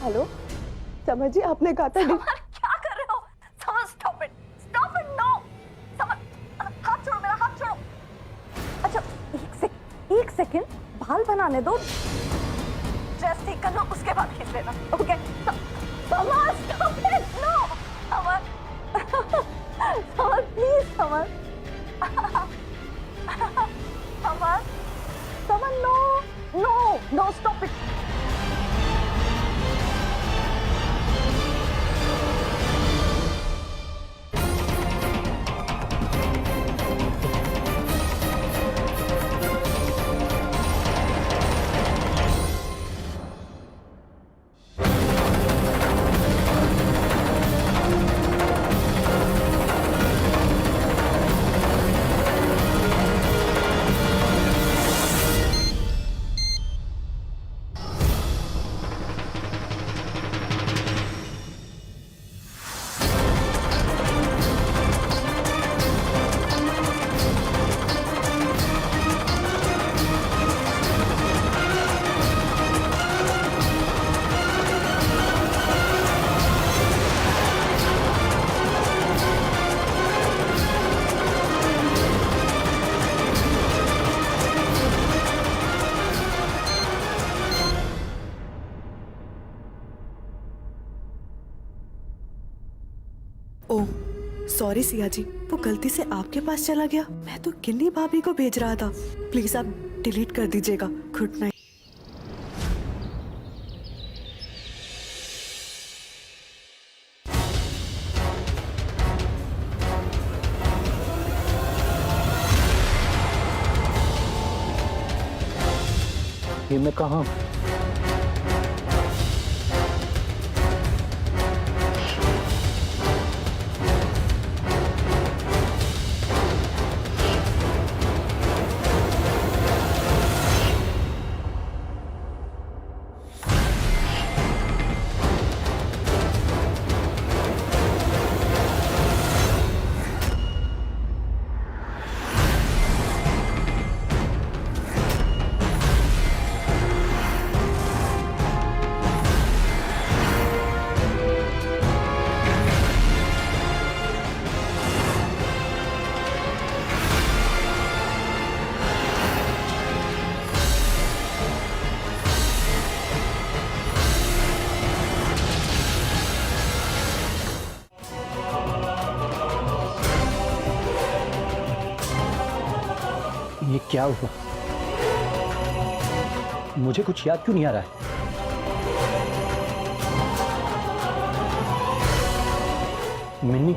हेलो, समझिए आपने कहा था क्या कर रहे हो? समझ, स्टॉप इट, नो। समझ, हाथ छोड़ो मेरा, हाथ छोड़ो। अच्छा, एक सेकंड, बाल बनाने दो, ड्रेस ठीक करना, उसके बाद खींच लेना, ओके? समझ, स्टॉप इट, नो। समझ, समझ, प्लीज समझ, समझ, no, stop it. Oh sorry Siya ji, वो गलती से आपके पास चला गया। मैं तो किन्नी भाभी को भेज रहा था। प्लीज आप डिलीट कर दीजिएगा। Good night. ये मैं कहाँ? ये क्या हुआ? मुझे कुछ याद क्यों नहीं आ रहा है? मिन्नी,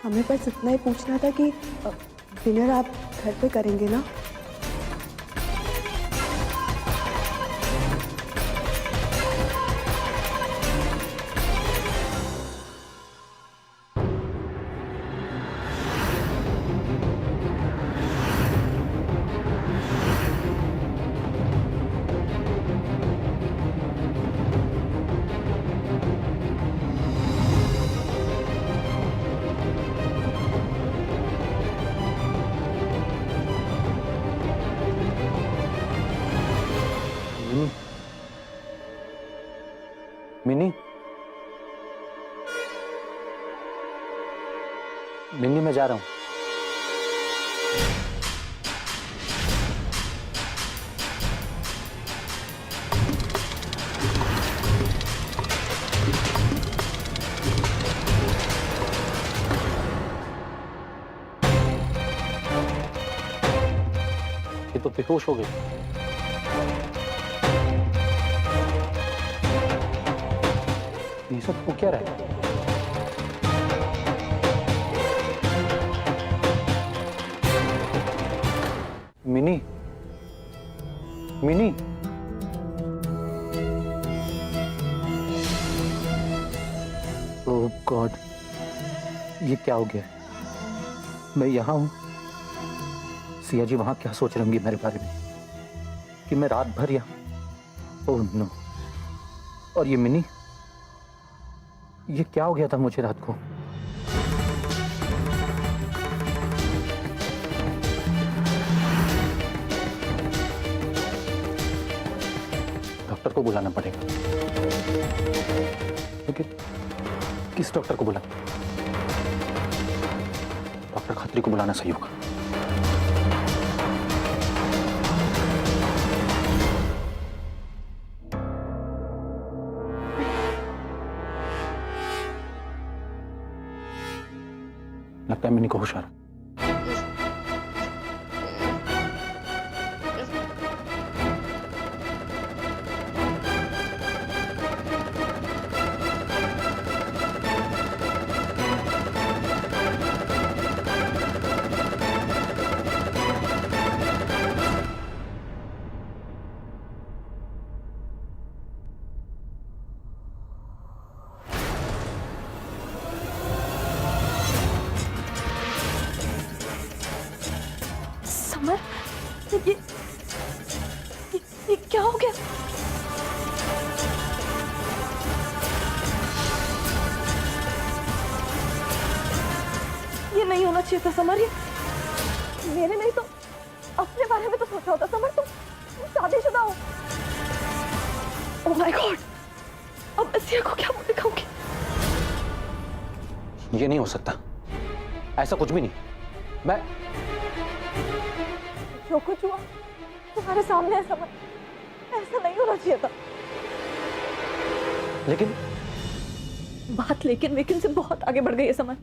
हमें बस इतना ही पूछना था कि डिनर आप घर पे करेंगे ना? मिनी, मिनी मैं जा रहा हूं। ये तो बेहोश हो गई। सच हो क्या रहा है? मिनी, मिनी, ओह गॉड, ये क्या हो गया? मैं यहाँ हूँ, सिया जी वहां क्या सोच रही होंगी मेरे बारे में कि मैं रात भर यहाँ? Oh no. और ये मिनी, ये क्या हो गया था मुझे रात को? डॉक्टर को बुलाना पड़ेगा, लेकिन किस डॉक्टर को बुला? डॉक्टर खत्री को बुलाना सही होगा। लगता है मिनी को होश आ रहा। समर, ये क्या हो गया? ये नहीं होना चाहिए था समर। ये मेरे नहीं तो अपने बारे में तो सोचा होता समर। तुम शादीशुदा हो। ओह माय गॉड, अब मैं सिया को क्या मुंह दिखाऊंगी? ये नहीं हो सकता, ऐसा कुछ भी नहीं। मैं जो कुछ हुआ तुम्हारे सामने है समर, ऐसा नहीं होना चाहिए था। लेकिन लेकिन से बहुत आगे बढ़ गई है समर।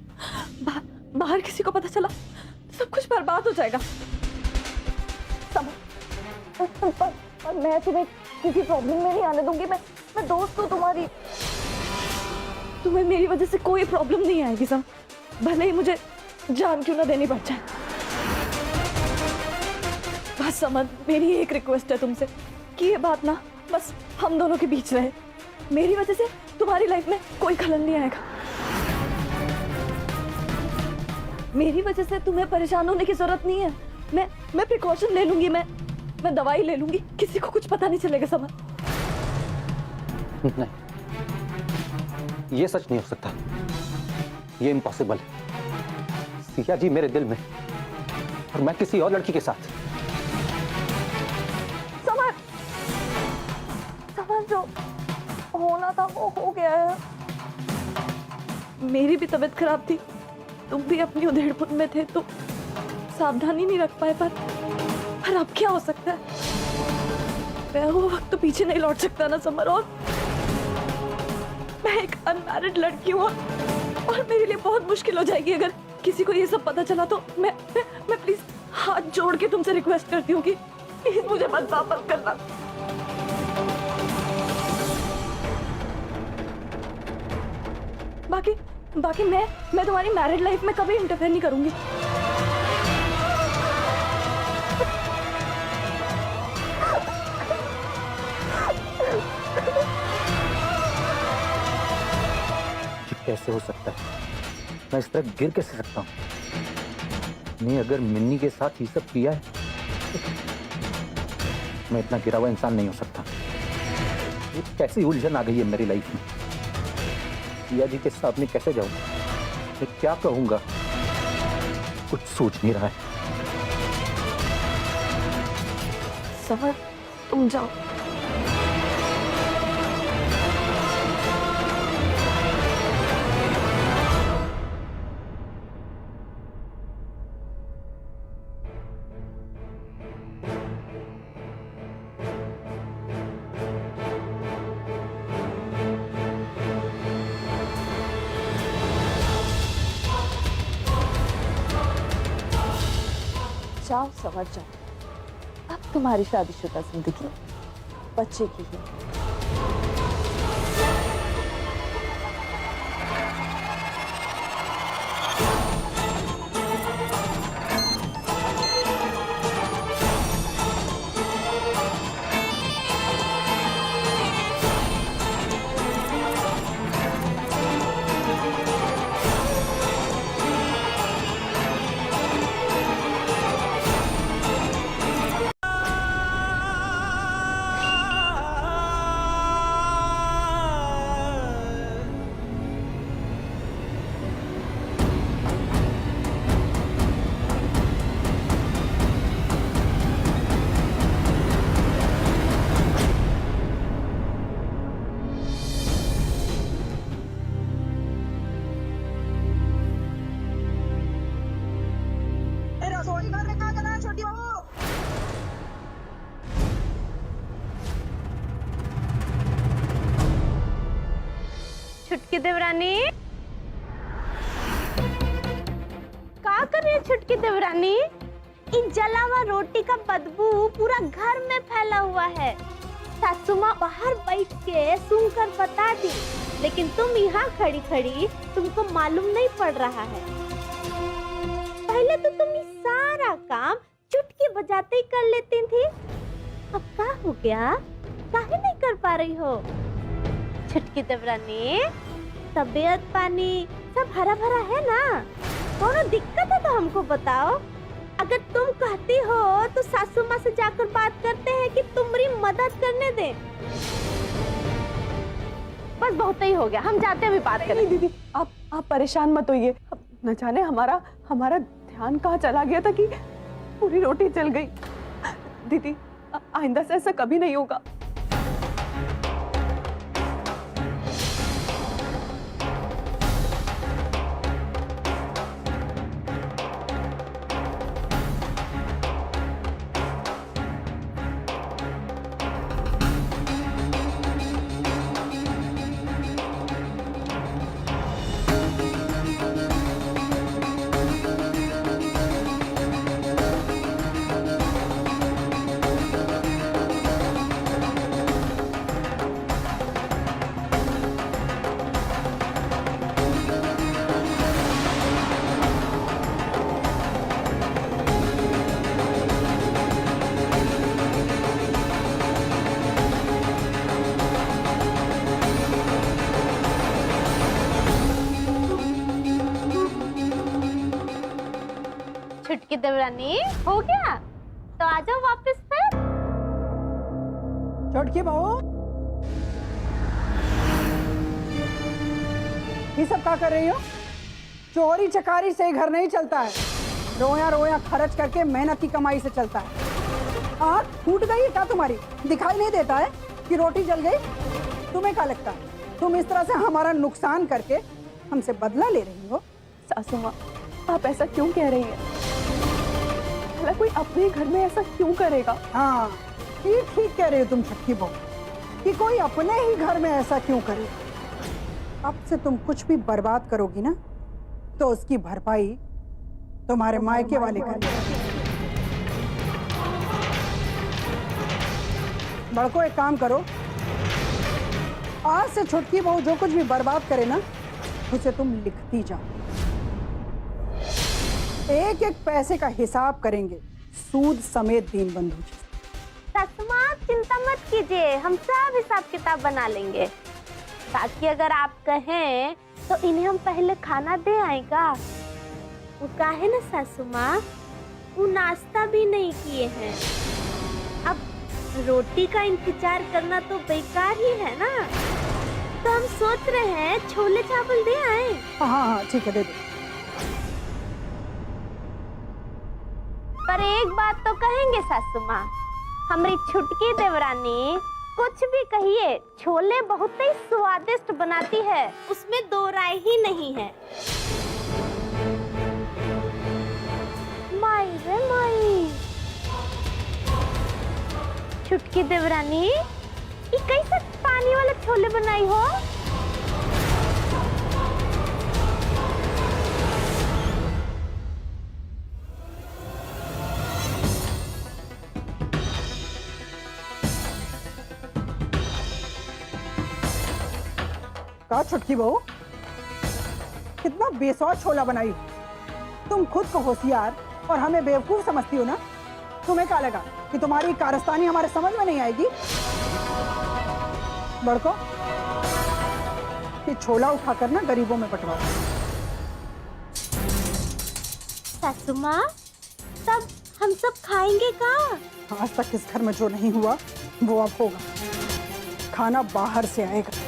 बाहर किसी को पता चला सब कुछ बर्बाद हो जाएगा समर। पर मैं तुम्हें किसी प्रॉब्लम में नहीं आने दूंगी। मैं दोस्त हूँ तुम्हारी। तुम्हें मेरी वजह से कोई प्रॉब्लम नहीं आएगी समर, भले ही मुझे जान क्यों ना देनी पड़ जाए। बस समझ, मेरी एक रिक्वेस्ट है तुमसे कि ये बात ना बस हम दोनों के बीच रहे। मेरी वजह से तुम्हारी लाइफ में कोई खलल नहीं आएगा। मेरी वजह से तुम्हें परेशान होने की जरूरत नहीं है। मैं प्रिकॉशन ले लूंगी, मैं दवाई ले लूंगी, किसी को कुछ पता नहीं चलेगा समझ। नहीं, ये सच नहीं हो सकता, ये इम्पॉसिबल है। सिया जी मेरे दिल में और मैं किसी और लड़की के साथ। समझ जो होना था वो हो गया है। मेरी भी तबीयत खराब थी, तुम भी अपनी उधेड़पुन में थे तो सावधानी नहीं रख पाए। पर अब क्या हो सकता है? मैं वो वक्त तो पीछे नहीं लौट सकता ना समर। और मैं एक अनमैरिड लड़की हूँ और मेरे लिए बहुत मुश्किल हो जाएगी अगर किसी को ये सब पता चला तो। मैं प्लीज हाथ जोड़ के तुमसे रिक्वेस्ट करती हूँ कि प्लीज मुझे मत वापस करना। बाकी मैं तुम्हारी मैरिड लाइफ में कभी इंटरफेयर नहीं करूंगी। कैसे हो सकता है? मैं इस तरह गिर कैसे सकता हूँ? नहीं, अगर मिन्नी के साथ ये सब किया है मैं इतना गिरा हुआ इंसान नहीं हो सकता। ये कैसी उलझन आ गई है मेरी लाइफ में? सिया जी के सामने कैसे जाऊं? मैं क्या कहूंगा? कुछ सोच नहीं रहा है। समर, तुम जाओ। जाओ समझ जाओ, अब तुम्हारी शादीशुदा जिंदगी बच्चे की है। छुटकी देवरानी, क्या कर रही है छुटकी देवरानी? इन जला हुआ रोटी का बदबू पूरा घर में फैला हुआ है। सासू माँ बाहर बैठ के सुनकर बता दी, लेकिन तुम यहाँ खड़ी खड़ी तुमको मालूम नहीं पड़ रहा है। पहले तो तुम ये सारा काम चुटकी बजाते ही कर लेती थी, अब क्या हो गया? काहे नहीं कर पा रही हो? छुटकी देवरानी, तबीयत पानी सब हरा भरा है ना? कौन दिक्कत है तो हमको बताओ। अगर तुम कहती हो तो सासू माँ से जाकर बात करते हैं कि तुम्हारी मदद करने दे। बस बहुत ही हो गया, हम जाते हुए बात करें। नहीं दीदी, आप परेशान मत होइए। अब न जाने हमारा ध्यान कहाँ चला गया था कि पूरी रोटी जल गई। दीदी, आइंदा से ऐसा कभी नहीं होगा। छुटकी देवरानी, हो गया तो आ जाओ वापस फिर। छोटकी बहू, ये सब क्या कर रही हो? चोरी चकारी से घर नहीं चलता है, रोया रोया खर्च करके मेहनत की कमाई से चलता है। आँख फूट गई है क्या तुम्हारी? दिखाई नहीं देता है कि रोटी जल गई? तुम्हें क्या लगता है तुम इस तरह से हमारा नुकसान करके हमसे बदला ले रही हो? सासू माँ, आप ऐसा क्यों कह रही हैं? भला कोई अपने घर में ऐसा क्यों करेगा? हाँ, ये ठीक कह रही हो तुम छटकी बहू कि कोई अपने ही घर में ऐसा क्यों करे। अब से तुम कुछ भी बर्बाद करोगी ना तो उसकी भरपाई तुम्हारे मायके वाले करेंगे। बड़को एक काम करो, आज से छुटकी बहू जो कुछ भी बर्बाद करे ना उसे तुम लिखती जाओ। एक एक पैसे का हिसाब करेंगे, सूद समेत दीनबंधु जी। सासू माँ, चिंता मत कीजिए, हम सब हिसाब किताब बना लेंगे। ताकि अगर आप कहें तो इन्हें हम पहले खाना दे आएगा। वो काहे ना सासू माँ, वो नाश्ता भी नहीं किए हैं। अब रोटी का इंतजार करना तो बेकार ही है ना, तो हम सोच रहे हैं छोले चावल दे आए। हाँ हाँ ठीक है, दे दो। पर एक बात तो कहेंगे सासू माँ, हमारी छुटकी देवरानी कुछ भी कहिए, छोले बहुत ही स्वादिष्ट बनाती है, उसमें दो राय ही नहीं है। माई रे माई, छुटकी देवरानी, ये कैसे पानी वाले छोले बनाई हो? का छुटकी बहू, कितना बेसौर छोला बनाई हो। तुम खुद को होशियार और हमें बेवकूफ समझती हो ना? तुम्हें क्या लगा कि तुम्हारी कारस्तानी हमारे समझ में नहीं आएगी? बड़को, ये छोला उठाकर ना गरीबों में बंटवाओ। सासू माँ, तब हम सब खाएंगे का? आज तक इस घर में जो नहीं हुआ वो अब होगा। खाना बाहर से आएगा।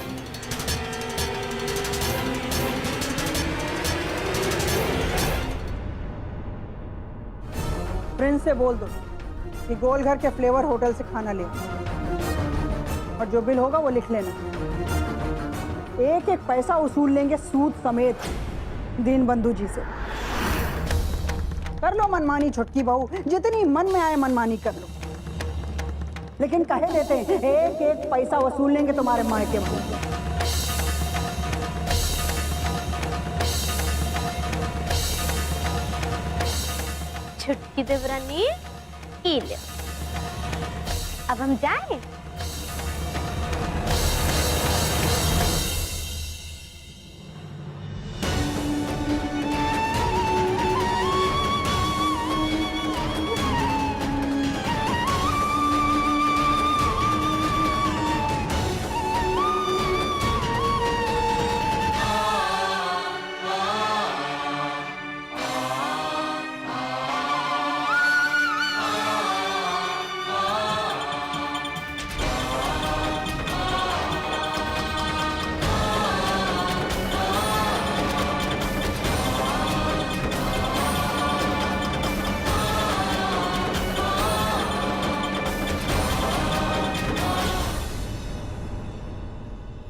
प्रिंस से बोल दो कि गोलघर के फ्लेवर होटल से खाना ले, और जो बिल होगा वो लिख लेना। एक एक पैसा वसूल लेंगे सूद समेत दीनबंधु जी से। कर लो मनमानी छुटकी बहू, जितनी मन में आए मनमानी कर लो, लेकिन कहे देते हैं एक एक पैसा वसूल लेंगे तुम्हारे मायके वाले। छुटकी देवरानी ई ले। अब हम जाएं?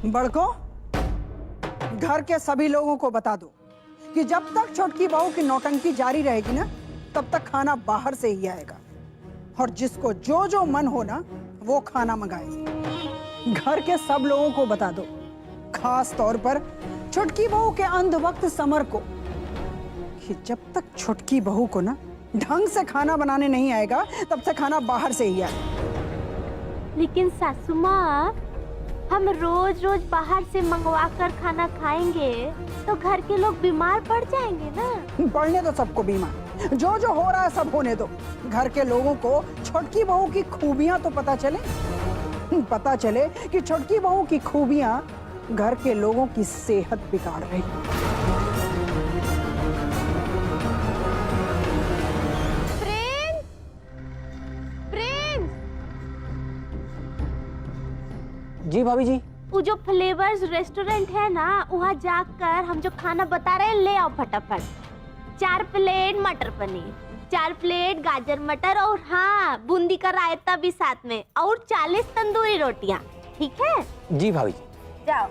बड़को, घर के सभी लोगों को बता दो कि जब तक छोटकी बहू की नौटंकी जारी रहेगी ना, तब तक खाना बाहर से ही आएगा और जिसको जो जो मन हो ना वो खाना मंगाए। घर के सब लोगों को बता दो, खास तौर पर छोटकी बहू के अंध वक्त समर को, कि जब तक छोटकी बहू को ना ढंग से खाना बनाने नहीं आएगा तब तक खाना बाहर से ही आएगा। लेकिन सासू माँ, हम रोज रोज बाहर से मंगवा कर खाना खाएंगे तो घर के लोग बीमार पड़ जाएंगे ना। पड़ने दो सबको बीमार, जो जो हो रहा है सब होने दो। घर के लोगों को छोटकी बहू की खूबियां तो पता चले कि छोटकी बहू की खूबियां घर के लोगों की सेहत बिगाड़ रही। जी भाभी जी। वो जो फ्लेवर्स रेस्टोरेंट है ना, वहाँ जाकर हम जो खाना बता रहे हैं ले आओ फटाफट। 4 प्लेट मटर पनीर, 4 प्लेट गाजर मटर और हाँ बूंदी का रायता भी साथ में, और 40 तंदूरी रोटियां। ठीक है? जी भाभी जी। जाओ।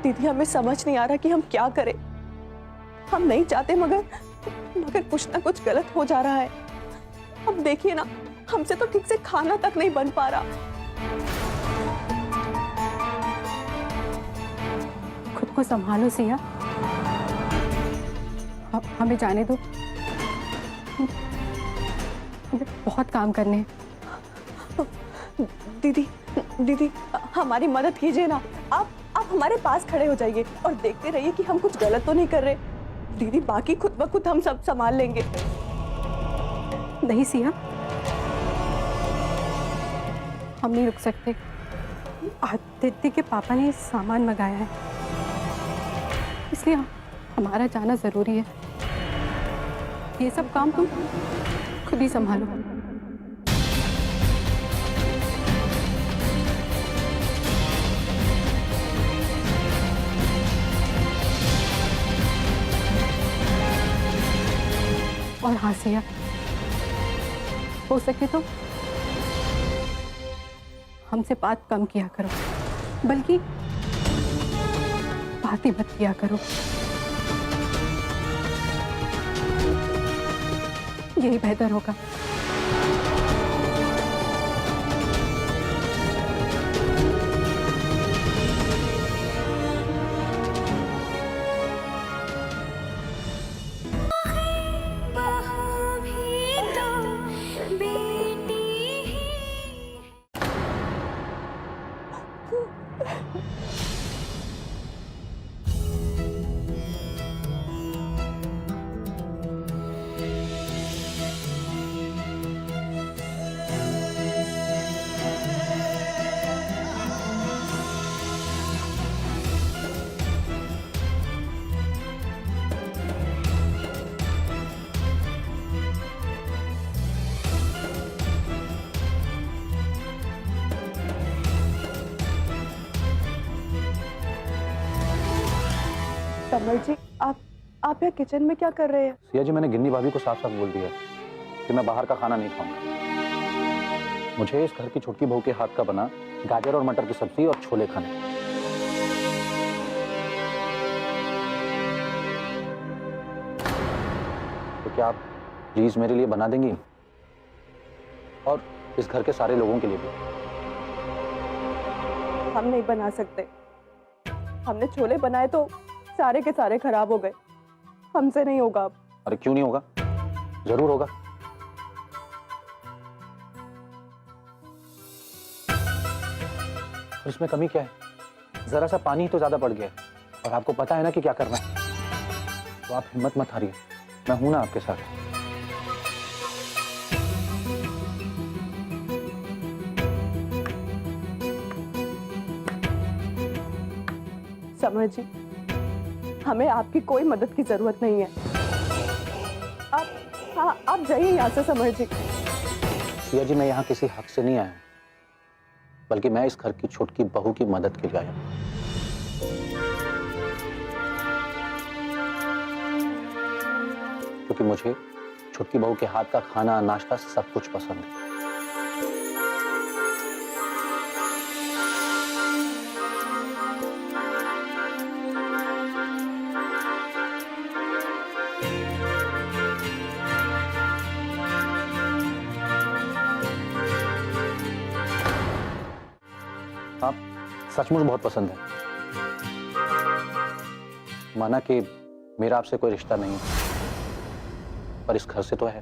दीदी हमें समझ नहीं आ रहा कि हम क्या करें। हम नहीं चाहते मगर कुछ ना कुछ गलत हो जा रहा है। अब देखिए ना, हमसे तो ठीक से खाना तक नहीं बन पा रहा। खुद को संभालो सिया, अब हमें जाने दो, हमें बहुत काम करने हैं। दीदी हमारी मदद कीजिए ना। आप हमारे पास खड़े हो जाइए और देखते रहिए कि हम कुछ गलत तो नहीं कर रहे। दीदी बाकी खुद ब खुद हम सब संभाल लेंगे। नहीं सिया, हम नहीं रुक सकते। आदित्य के पापा ने सामान मंगाया है, इसलिए हमारा जाना जरूरी है। ये सब काम तुम खुद ही संभालो। और हाँ सिया, हो सके तो हमसे बात कम किया करो, बल्कि बात ही मत किया करो। यही बेहतर होगा। कमल जी, आप यहाँ किचन में क्या कर रहे हैं? सिया जी, मैंने गिन्नी भाभी को साफ साफ बोल दिया कि मैं बाहर का खाना नहीं खाऊंगा। मुझे इस घर की छोटकी बहू के हाथ का बना गाजर और मटर की सब्जी और छोले खाने। क्या आप प्लीज मेरे लिए बना देंगी, और इस घर के सारे लोगों के लिए भी? हम नहीं बना सकते। हमने छोले बनाए तो सारे के सारे खराब हो गए। हमसे नहीं होगा अब। अरे क्यों नहीं होगा, जरूर होगा। और इसमें कमी क्या है? जरा सा पानी तो ज्यादा पड़ गया है, और आपको पता है ना कि क्या करना है। तो आप हिम्मत मत हारिए, मैं हूं ना आपके साथ। समर जी, हमें आपकी कोई मदद की जरूरत नहीं है। आप जाइए यहाँ से समर जी। सिया जी, मैं यहाँ किसी हक से नहीं आया हूं, बल्कि मैं इस घर की छोटकी बहू की मदद के लिए आया हूं। क्योंकि मुझे छोटकी बहू के हाथ का खाना, नाश्ता सब कुछ पसंद है। आप सचमुच बहुत पसंद है। माना कि मेरा आपसे कोई रिश्ता नहीं है, पर इस घर से तो है।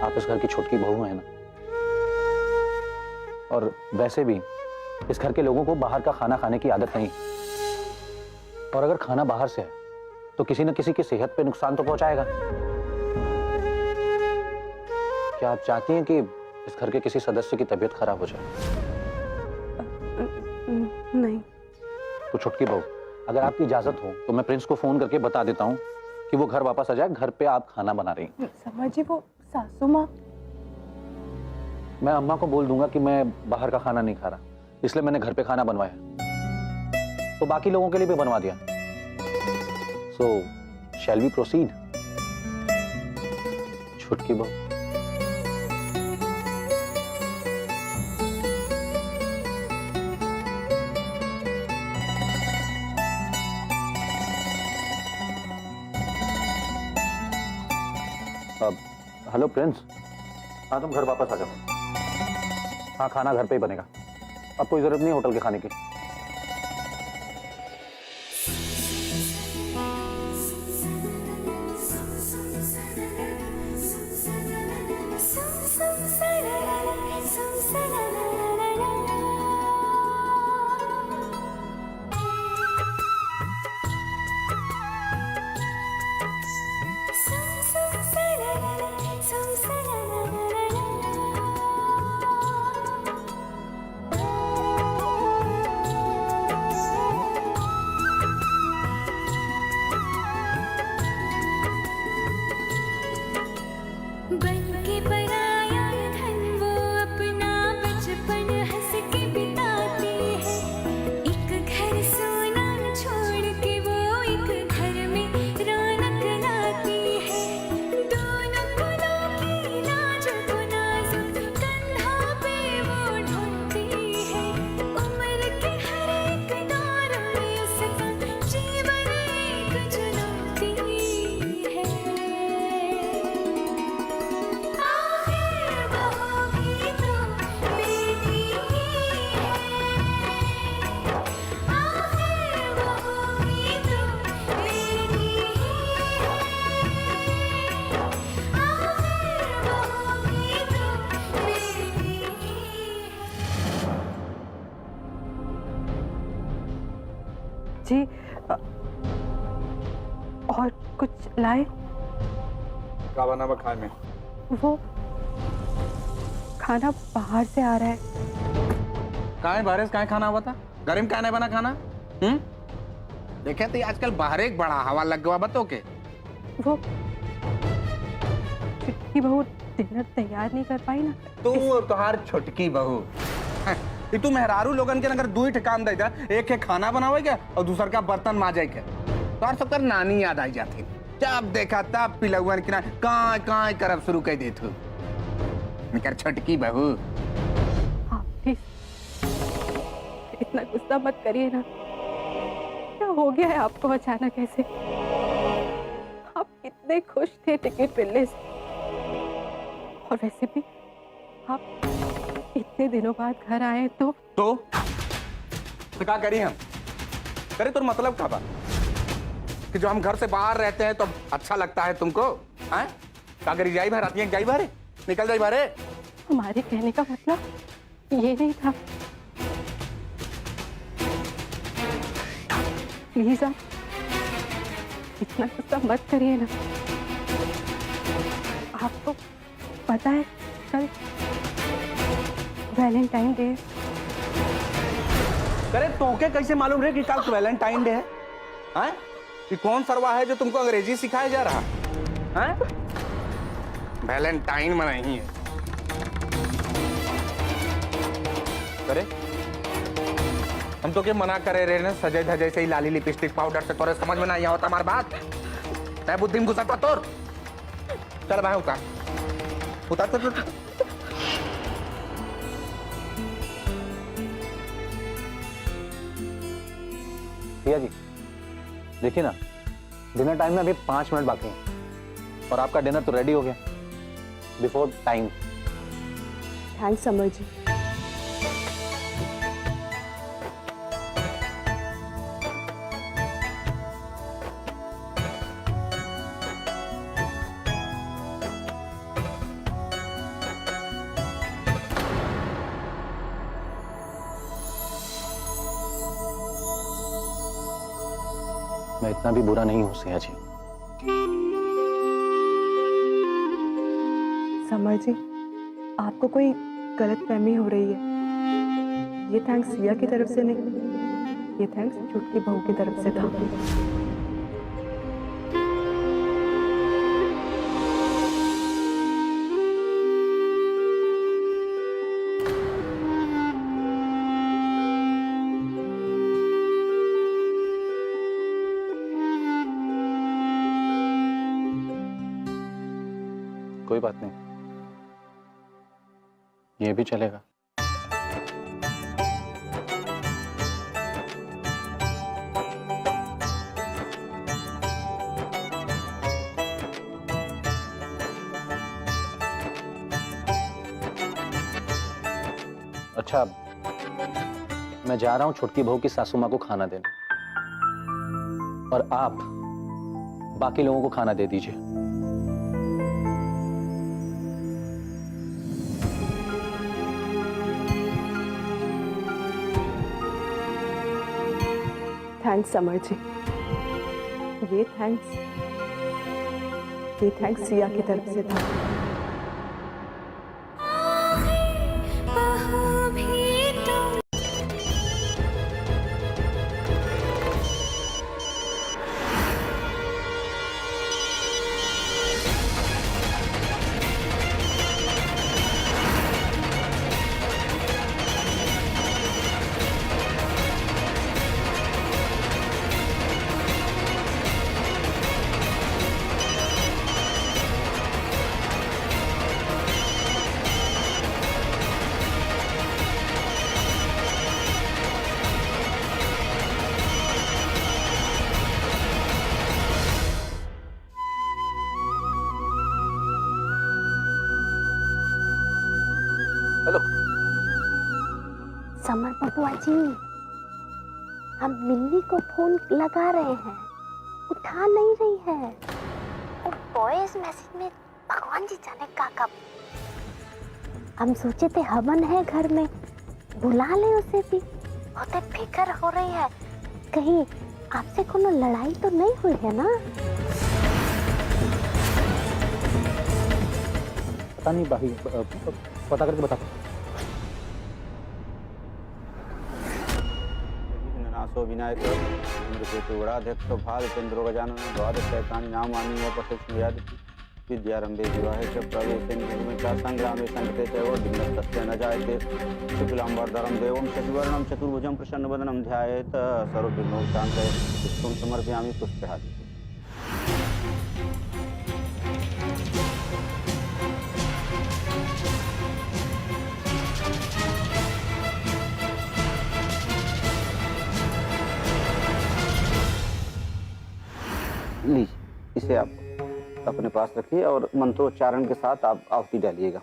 आप इस घर की छोटकी बहू हैं ना। और वैसे भी इस घर के लोगों को बाहर का खाना खाने की आदत नहीं, और अगर खाना बाहर से है तो किसी न किसी की सेहत पे नुकसान तो पहुंचाएगा। क्या आप चाहती हैं कि इस घर के किसी सदस्य की तबीयत खराब हो जाए? नहीं। तो छोटकी बहू, अगर आपकी इजाजत हो तो मैं प्रिंस को फोन करके बता देता हूँ कि वो घर वापस आ जाए। घर पे आप खाना बना रही हैं। समर जी, वो सासू माँ। मैं अम्मा को बोल दूंगा कि मैं बाहर का खाना नहीं खा रहा, इसलिए मैंने घर पे खाना बनवाया, तो बाकी लोगों के लिए भी बनवा दिया। सो शैल वी प्रोसीड? छोटकी बहू, हेलो प्रिंस। हाँ, तुम घर वापस आ जाओ। हाँ, खाना घर पे ही बनेगा, अब कोई जरूरत नहीं होटल के खाने की। जी, और कुछ लाए? क्या बना हुआ खाने में? वो खाना बाहर से आ रहा है। काहे बारिश काहे खाना हुआ था? घर में काहे बना खाना? देखे तो आजकल बाहर एक बड़ा हवा लग गया बतो के। वो छोटकी बहू डिनर तैयार नहीं कर पाई ना। तू और तुहार छोटकी बहू, तू मेहरारू लोगन के अगर दू ही काम दे जा, एक है खाना बनावे के और दूसर का बर्तन माजे के। तोहर सबकर नानी याद आई जाती, जब देखा तब पिलौवन के काय काय करब शुरू कर देत हो। निकर छोटकी बहू। आप प्लीज इतना गुस्सा मत करिए ना। क्या हो गया है आपको अचानक ऐसे? आप कितने खुश थे टिकट मिलने से। और वैसे भी आप इतने दिनों बाद घर आए तो क्या करी हम करे तो मतलब का बात कि जो हम घर से बाहर रहते हैं तो अच्छा लगता है तुमको? हैं क्या करी जाई भर आती है, जाई भरे निकल जाई भरे। हमारे कहने का मतलब ये नहीं था। प्लीज आप इतना गुस्सा मत करिए ना। आपको पता है कल वैलेंटाइन डे। अरे तोके कैसे मालूम रहे कि कल वैलेंटाइन डे है? हैं? ये कौन सरवा है जो तुमको अंग्रेजी सिखाया जा रहा है? वैलेंटाइन में नहीं है। अरे हम तो क्या मना करे रहे ना, सजे धजे से ही लाली लिपस्टिक पाउडर से तोरे समझ में नहीं आता हमारी बात। मैं बुद्धि में घुसा तोर। चल भाई उतार उतार तो भैया जी देखिए ना, डिनर टाइम में अभी 5 मिनट बाकी हैं और आपका डिनर तो रेडी हो गया बिफोर टाइम। थैंक्स समर जी। मैं इतना भी बुरा नहीं हूं सिया जी। समर जी, आपको कोई गलतफहमी हो रही है। ये थैंक्स सिया की तरफ से नहीं, ये थैंक्स छुटकी बहू की तरफ से था। कोई बात नहीं, ये भी चलेगा। अच्छा, मैं जा रहा हूं छुटकी बहू की सासू माँ को खाना देने, और आप बाकी लोगों को खाना दे दीजिए। थैंक्स समर जी। ये थैंक्स सिया की तरफ से था। हेलो समर बबुआ जी, हम मिन्नी को फोन लगा रहे हैं, उठा नहीं रही है। और वॉइस मैसेज में भगवान जी जाने का कब। हम सोचे थे हवन है घर में, बुला ले उसे भी। बहुत फिक्र हो रही है, कहीं आपसे कोनो लड़ाई तो नहीं हुई है ना? पता नहीं भाई, पता करके बता। विनाशो विनायक इंद्रकेतु गणाध्यक्ष भाल चंद्रो गजानन द्वादश शैतानि नामानि उपसंस्मयादि विद्यारंभे विवाहे च प्रवेशे निर्गमे च संग्रामे संकटे च विघ्नस्तस्य न जायते शुक्लांबरधरं देवं शशिवर्णं चतुर्भुजं प्रसन्नवदनं ध्यायेत सर्वविघ्नोपशान्तये पुष्पं समर्पयामि पुष्पहार। लीजिए, इसे आप अपने पास रखिए और मंत्रोच्चारण के साथ आप आहुति डालिएगा।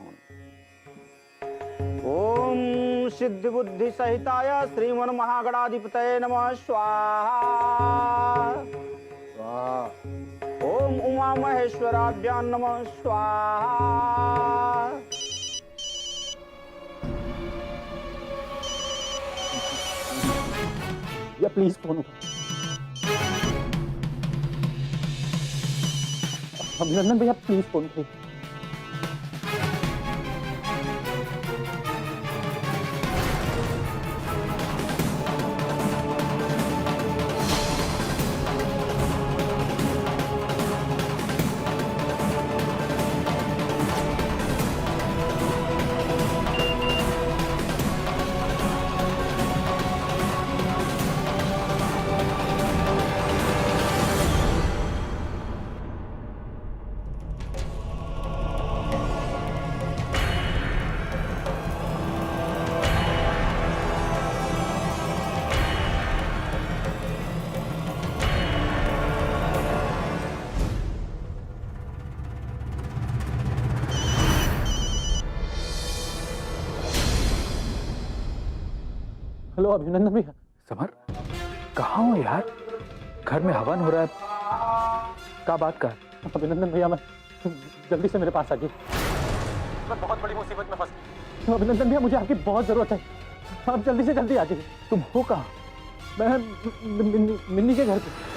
ओम सिद्धि बुद्धि सहिताय श्रीमन महागणाधिपतये नमः स्वाहा। स्वाहा। ओम उमा महेश्वराभ्यां नमः स्वाहा। या प्लीज फोन उठा। अभिनंदन भैया प्लीज फोन उठाइए। हेलो अभिनंदन भैया। समर, कहाँ हो यार? घर में हवन हो रहा है, क्या बात कर? अभिनंदन भैया मैं जल्दी से मेरे पास आ जाइए, मैं बहुत बड़ी मुसीबत में फंस गई। अभिनंदन भैया मुझे आपकी बहुत जरूरत है, आप जल्दी से जल्दी आ जाइए। तुम हो कहाँ? मैं मिन्नी के घर पे।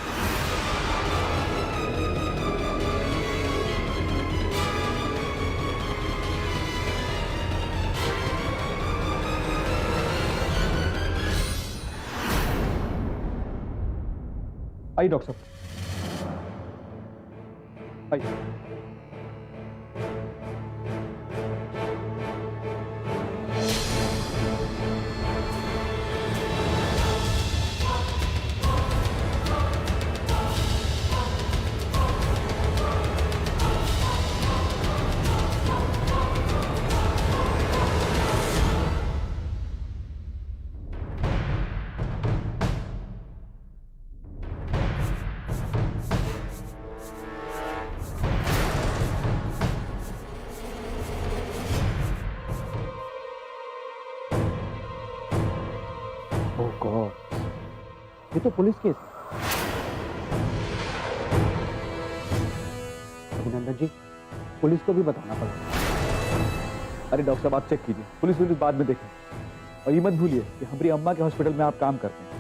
आइए डॉक्टर साहब, आइए। ओह गॉड, ये तो पुलिस केस है। अभिनंदन जी, पुलिस को भी बताना पड़ेगा। अरे डॉक्टर साहब आप चेक कीजिए, पुलिस बाद में देखें। और ये मत भूलिए कि हमारी अम्मा के हॉस्पिटल में आप काम करते हैं,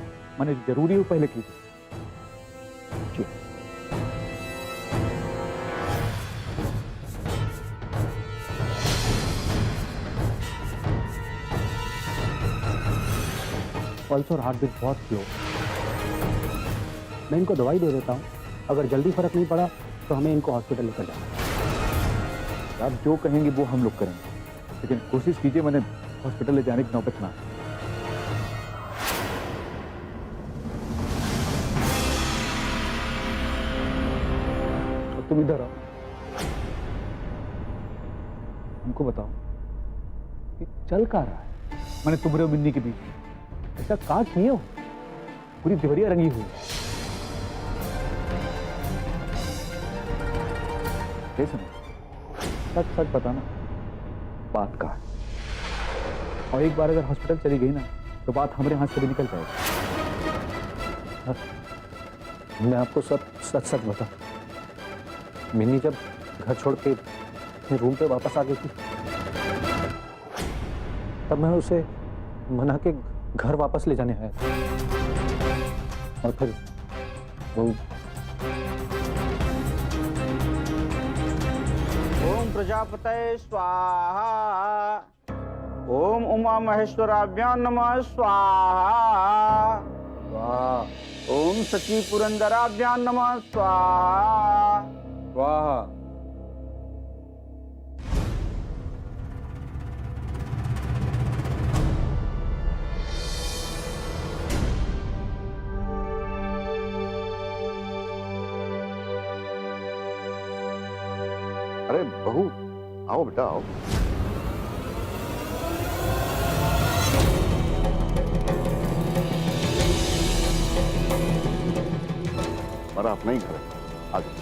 मैंने जरूरी हो पहले कीजिए। जी। पल्स और हार्ट बीट बहुत स्लो। मैं इनको दवाई दे देता हूँ, अगर जल्दी फर्क नहीं पड़ा तो हमें इनको हॉस्पिटल लेकर जाना। आप जो कहेंगे वो हम लोग करेंगे, लेकिन कोशिश कीजिए मैंने हॉस्पिटल ले जाने की नौबत ना आए। अब तुम इधर आओ, हमको बताओ कि चल क्या रहा है? मैंने तुम्हारे और मिन्नी के बीच में ऐसा क्या किए हो? पूरी देवरिया रंगी हुई है। सच सच बताना, बात का है। और एक बार अगर हॉस्पिटल चली गई ना तो बात हमारे हाथ से भी निकल जाएगी। मैं आपको सब सच सच बता, मिन्नी जब घर छोड़ के अपने रूम पे वापस आ गई थी तब मैं उसे मना के घर वापस ले जाने आया था। और फिर वो ओम प्रजापतये स्वाहा। ओम उमा महेश्वराभ्यां नमः स्वाहा। स्वाहा। ओम सची पुरंदराभ्यां नमः स्वाहा। स्वाहा। अरे बहू, आओ बेटा आओ। हमारा अपना ही घर है, आ जाओ।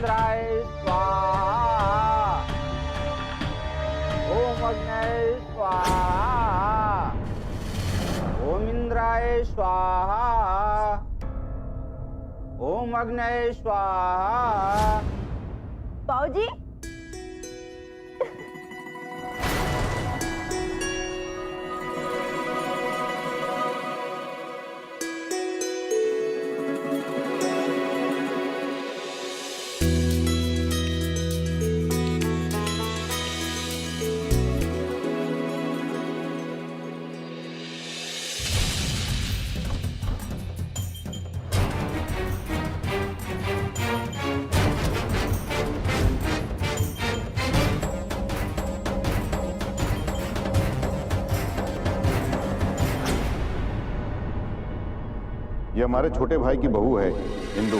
इंद्राय स्वाहा, ओम अग्नये स्वाहा, ओम इंद्राय स्वाहा, ओम अग्नये स्वाहा। बाबूजी ये हमारे छोटे भाई की बहू है, इंदु।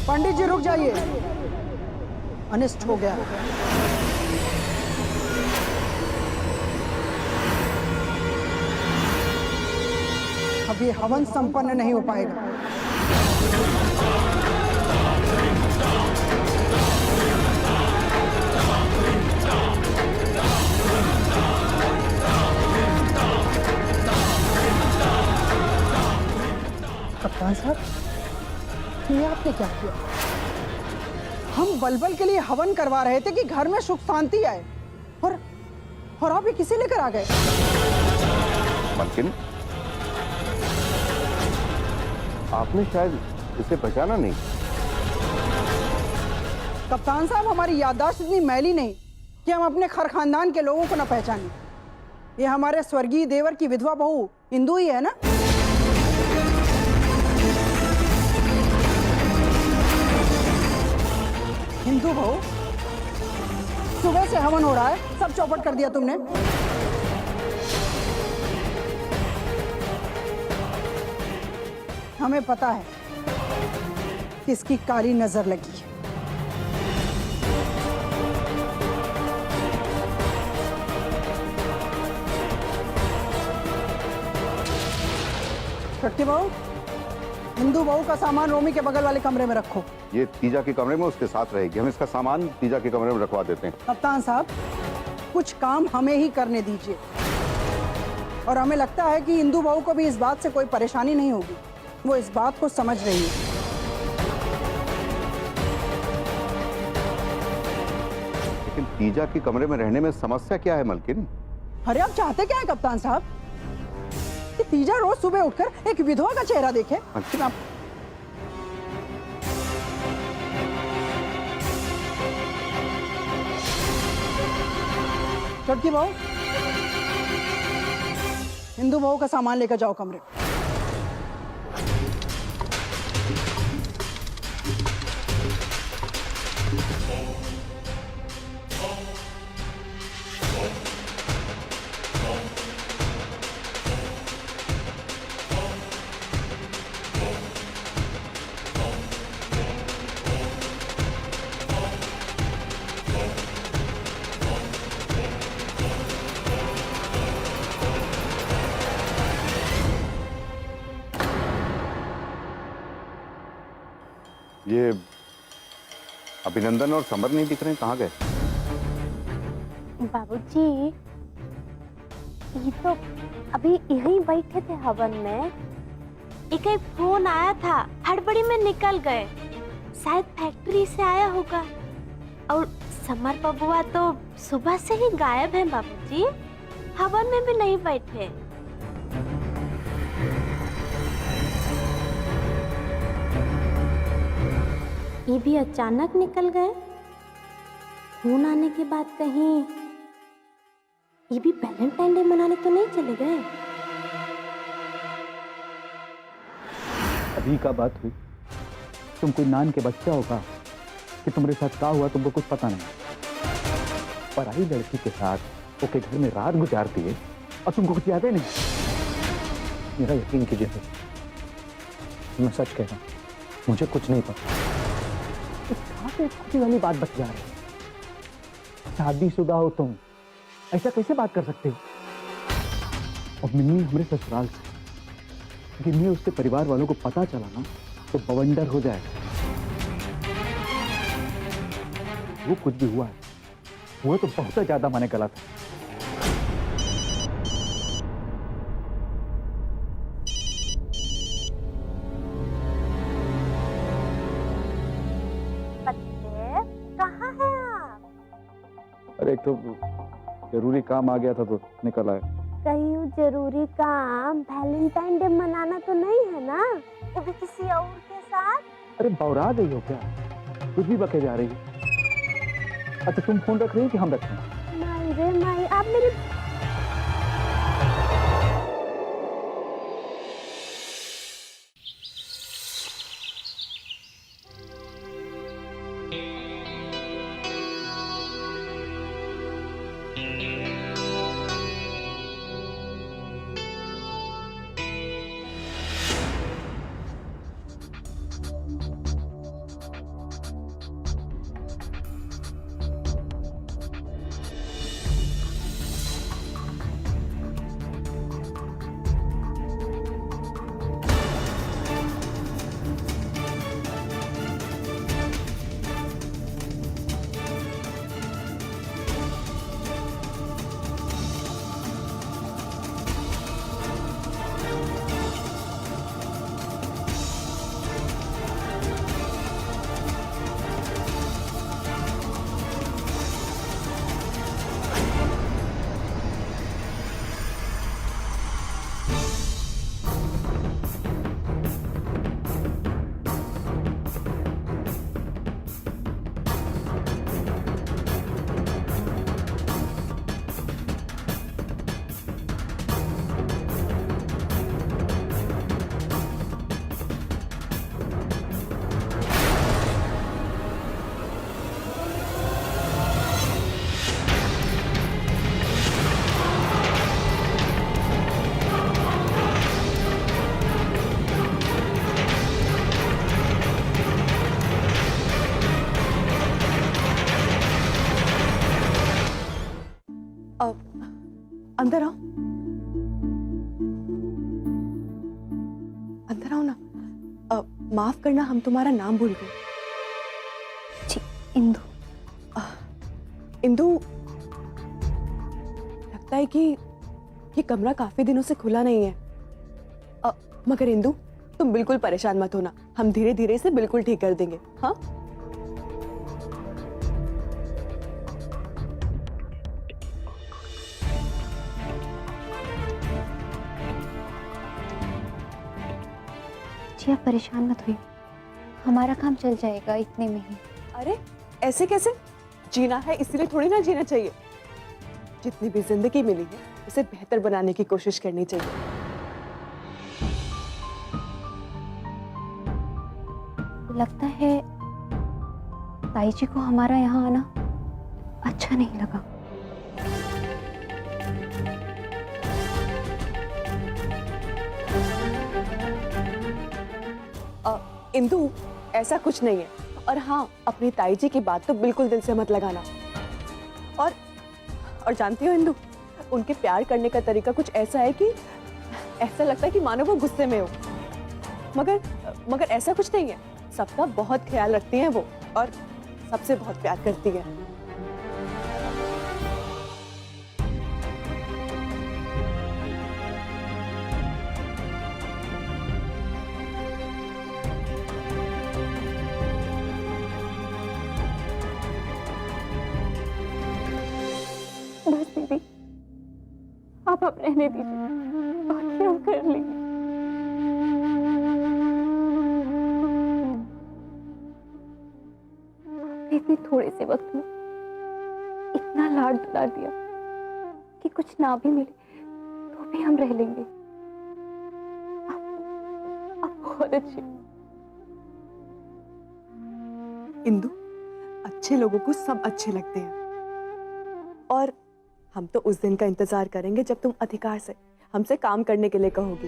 पंडित जी रुक जाइए, अनिष्ट हो गया। अब ये हवन संपन्न नहीं हो पाएगा। कप्तान साहब, ये आपने क्या किया? हम बलबल के लिए हवन करवा रहे थे कि घर में सुख शांति आए, और आप ये किसे लेकर आ गए? मलकिन, आपने शायद इसे पहचाना नहीं। कप्तान साहब, हमारी याददाश्त इतनी मैली नहीं कि हम अपने खर खानदान के लोगों को न पहचाने। ये हमारे स्वर्गीय देवर की विधवा बहू इंदु ही है ना? हिंदू बहू, सुबह से हवन हो रहा है, सब चौपट कर दिया तुमने। हमें पता है किसकी काली नजर लगी है। छठी बहू, हिंदू बहू का सामान रोमी के बगल वाले कमरे में रखो। ये तीजा के कमरे में उसके साथ रहेगी। हम इसका सामान तीजा के कमरे में रखवा देते हैं। कप्तान साहब, कुछ काम हमें ही करने दीजिए, और हमें लगता है कि हिंदू बहू को भी इस बात से कोई परेशानी नहीं होगी। वो इस बात को समझ रही है। लेकिन तीजा के कमरे में रहने में समस्या क्या है मलकिन? अरे आप चाहते क्या है कप्तान साहब? कि तीजा रोज सुबह उठकर एक विधवा का चेहरा देखे? मलकिन, आप छठी बहू, हिंदू बहू का सामान लेकर जाओ कमरे। ये अभिनंदन और समर नहीं दिख रहे, कहाँ गए? बाबूजी, ये तो अभी यहीं बैठे थे हवन में। एक फोन आया था, हड़बड़ी में निकल गए। शायद फैक्ट्री से आया होगा। और समर बबुआ तो सुबह से ही गायब है बाबूजी, हवन में भी नहीं बैठे। ये भी अचानक निकल गए। फोन आने के बाद कहीं ये भी वैलेंटाइन डे मनाने तो नहीं चले गए? अभी का बात हुई, तुम कोई नान के बच्चा होगा कि तुम्हारे साथ क्या हुआ तुमको कुछ पता नहीं। पराई लड़की के साथ ओके घर में रात गुजारती है और तुमको कुछ याद है नहीं। मेरा यकीन कीजिए भाई, मैं सच कह रहा हूँ, मुझे कुछ नहीं पता। कहाँ से खुशी वाली बात बच जा रही है? शादीशुदा हो तुम, ऐसा कैसे बात कर सकते हो? और मिन्नी हमारे ससुराल से, गिन्नी उसके परिवार वालों को पता चला ना तो बवंडर हो जाएगा। वो कुछ भी हुआ है, वो तो बहुत ज्यादा मैंने गलत है। पतिदेव, कहाँ है आप? अरे एक तो जरूरी काम आ गया था तो निकल आया। कहीं वो जरूरी काम वैलेंटाइन डे मनाना तो नहीं है ना? वो भी किसी और के साथ? अरे बौरा गई हो क्या? कुछ भी बके जा रही है। अच्छा तुम फोन रख रही हो कि हम रखें? माई रे माई, आप मेरी अंदर आओ, अंदर आओ ना। माफ करना, हम तुम्हारा नाम भूल गए। जी, इंदु। इंदु, लगता है कि ये कमरा काफी दिनों से खुला नहीं है। मगर इंदु, तुम बिल्कुल परेशान मत होना, हम धीरे धीरे इसे बिल्कुल ठीक कर देंगे। हाँ, जी आप परेशान मत होइए, हमारा काम चल जाएगा इतने में ही। अरे ऐसे कैसे? जीना है इसलिए थोड़ी ना जीना चाहिए। जितनी भी जिंदगी मिली है उसे बेहतर बनाने की कोशिश करनी चाहिए। लगता है ताई जी को हमारा यहाँ आना अच्छा नहीं लगा। इंदु, ऐसा कुछ नहीं है। और हाँ, अपनी ताई जी की बात तो बिल्कुल दिल से मत लगाना। और जानती हो इंदु, उनके प्यार करने का तरीका कुछ ऐसा है कि ऐसा लगता है कि मानो वो गुस्से में हो। मगर ऐसा कुछ नहीं है। सबका बहुत ख्याल रखती हैं वो, और सबसे बहुत प्यार करती है। बस दीदी, आप अब रहने दीजिए, बाकी हम कर लेंगे। आपने इतने थोड़े से वक्त में इतना लाड दुला दिया कि कुछ ना भी मिले तो भी हम रह लेंगे। आप बहुत अच्छे। इंदु, अच्छे लोगों को सब अच्छे लगते हैं, और हम तो उस दिन का इंतजार करेंगे जब तुम अधिकार से हमसे काम करने के लिए कहोगी।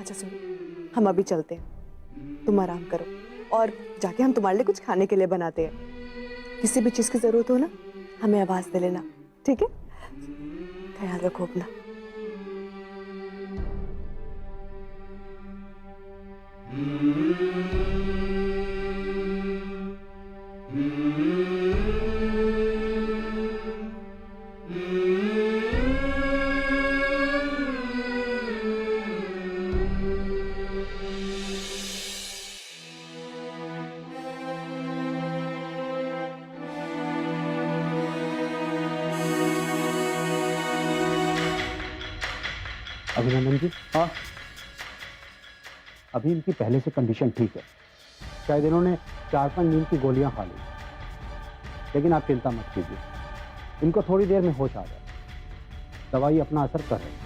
अच्छा सुनो, हम अभी चलते हैं, तुम आराम करो और जाके हम तुम्हारे लिए कुछ खाने के लिए बनाते हैं। किसी भी चीज की जरूरत हो ना, हमें आवाज दे लेना, ठीक है? ख्याल रखो अपना। अभिनंदन जी, हाँ, अभी इनकी पहले से कंडीशन ठीक है। शायद इन्होंने 4-5 नींद की गोलियां खा ली, लेकिन आप चिंता मत कीजिए, इनको थोड़ी देर में होश आ जाए। दवाई अपना असर कर रही है।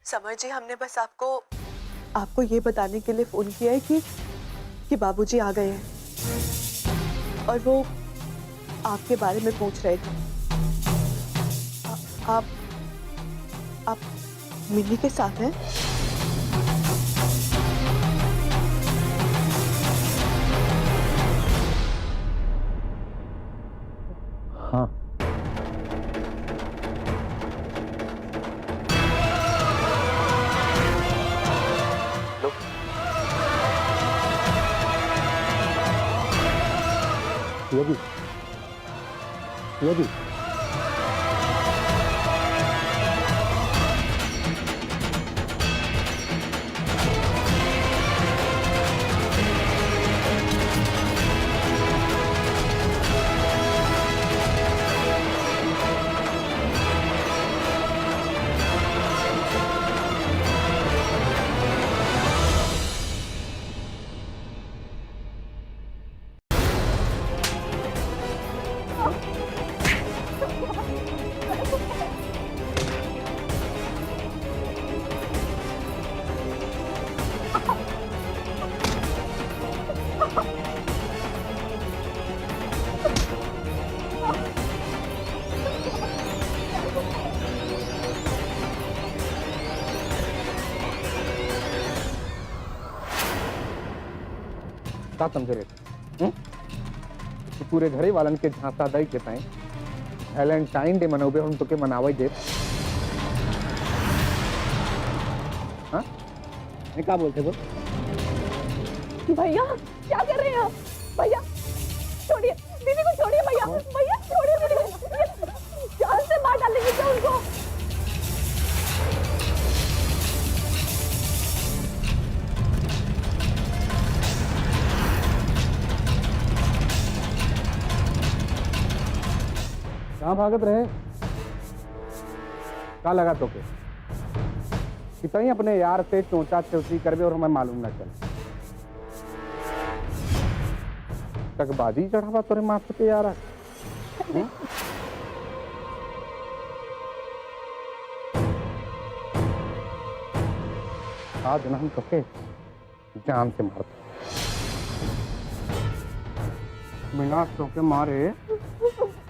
समर जी, हमने बस आपको ये बताने के लिए फोन किया है कि बाबूजी आ गए हैं और वो आपके बारे में पूछ रहे थे। आप मिन्नी के साथ हैं? हाँ, यदि यदि का समझे रहे तो पूरे घरे वालन के झांसा दई के ताई वैलेंटाइन डे मनोबे हम तो के मनावे दे। हाँ, ये क्या बोलते बोल? भैया क्या कर रहे हैं आप? भैया छोड़िए दीदी को, छोड़िए भैया, भैया छोड़िए दीदी को, जान से मार डालेंगे क्या उनको? कहाँ भागत रहे? क्या लगा तो के कितनी अपने यार से चोंचा चौची करबे और हमें मालूम न चले। तक बाजी चढ़ावा तोरे माथे पे यार। आज ना हम कहे जान से मारते बिना चौके मारे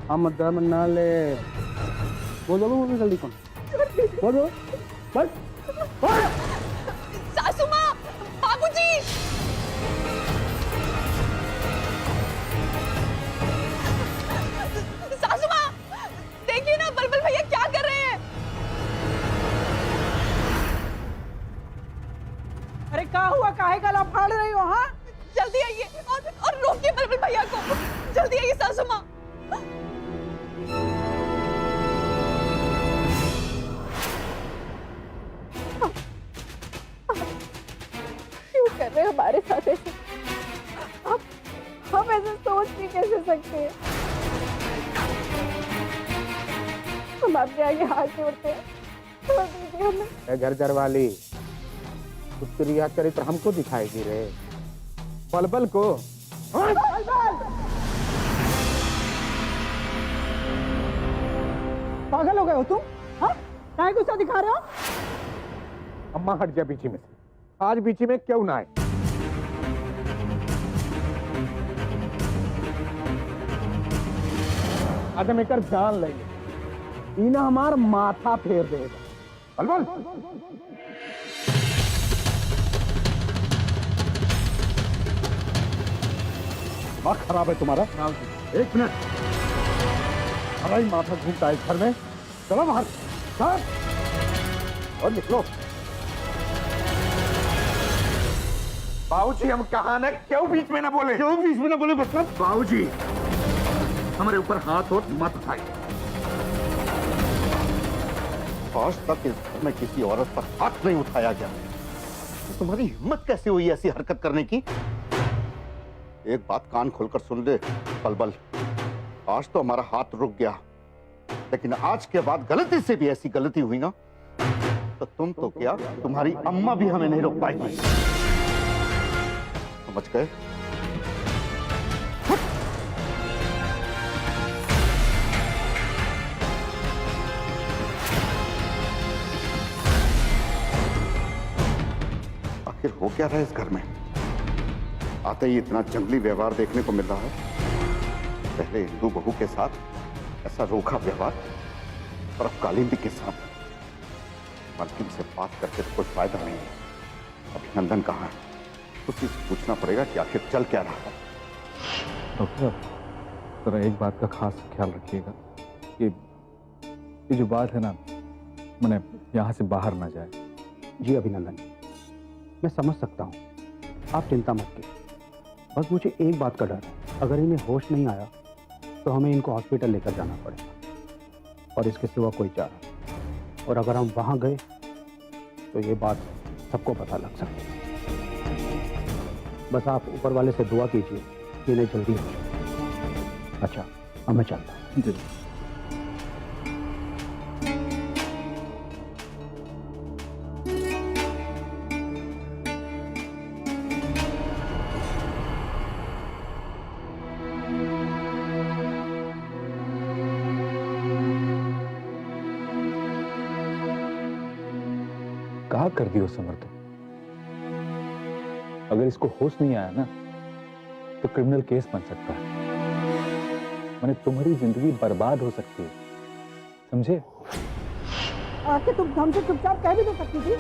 हम दम न ले। बोलो बोलो जल्दी कौन बोलो बस सासू माँ, बाबूजी, सासू माँ, देखिए ना बलबल भैया क्या कर रहे हैं। अरे क्या हुआ, काहे गला फाड़ रही हो? हाँ, जल्दी आइए और रोकिए बलबल भैया को, जल्दी आइए सासू माँ। हम आपके आगे हाथ जोड़ते हैं, छोड़ दीजिए हमें। ए झरझर वाली, उसकी रिया चरित्र हमको दिखाएगी रे, बलबल को। पागल हो गए हो तुम? हाँ, क्या गुस्सा दिखा रहे हो? अम्मा हट जा बीची में से, आज बीची में क्यों ना आए। आज हम एक जान लेंगे, इना हमार माथा फेर देगा। बलबल दिमाग खराब है तुम्हारा? एक मिनट, हमारा ही माथा घूमता है इस घर में। चलो बाहर, और निकलो। बाबूजी, हम कहा ना, क्यों बीच में ना बोले? क्यों बीच में ना बोले? मतलब बाबूजी, हमारे ऊपर हाथ और मत उठाइए। आज तक इस घर में किसी औरत पर हाथ नहीं उठाया गया। तो तुम्हारी हिम्मत कैसे हुई ऐसी हरकत करने की? एक बात कान खोलकर सुन ले बलबल, आज तो हमारा हाथ रुक गया, लेकिन आज के बाद गलती से भी ऐसी गलती हुई ना, तो तुम तो क्या, तुम्हारी अम्मा भी हमें नहीं रोक पाएगी। समझ गए? आखिर हो क्या रहा है इस घर में? आते ही इतना जंगली व्यवहार देखने को मिल रहा है। पहले हिंदू बहू के साथ ऐसा रोखा व्यवहार, और अब कालिंदी के साथ। मालकिन से बात करके तो कोई फायदा नहीं है। अभिनंदन कहाँ है? उसी से पूछना पड़ेगा कि आखिर चल क्या रहा है। डॉक्टर, जरा एक बात का खास ख्याल रखिएगा कि ये जो बात है ना, मैंने यहाँ से बाहर ना जाए। जी अभिनंदन, मैं समझ सकता हूँ, आप चिंता मत कीजिए। बस मुझे एक बात का डर है, अगर इन्हें होश नहीं आया तो हमें इनको हॉस्पिटल लेकर जाना पड़ेगा, और इसके सिवा कोई चारा नहीं। और अगर हम वहाँ गए तो ये बात सबको पता लग सकती है। बस आप ऊपर वाले से दुआ कीजिए कि इन्हें जल्दी हो जाए। अच्छा, अब मैं चलता हूँ। जी। कहा कर दियो समर्थ, अगर इसको होश नहीं आया ना तो क्रिमिनल केस बन सकता है। मैंने तुम्हारी जिंदगी बर्बाद हो सकती है, समझे? आखिर तुम हमसे चुपचाप कह भी तो सकती थी।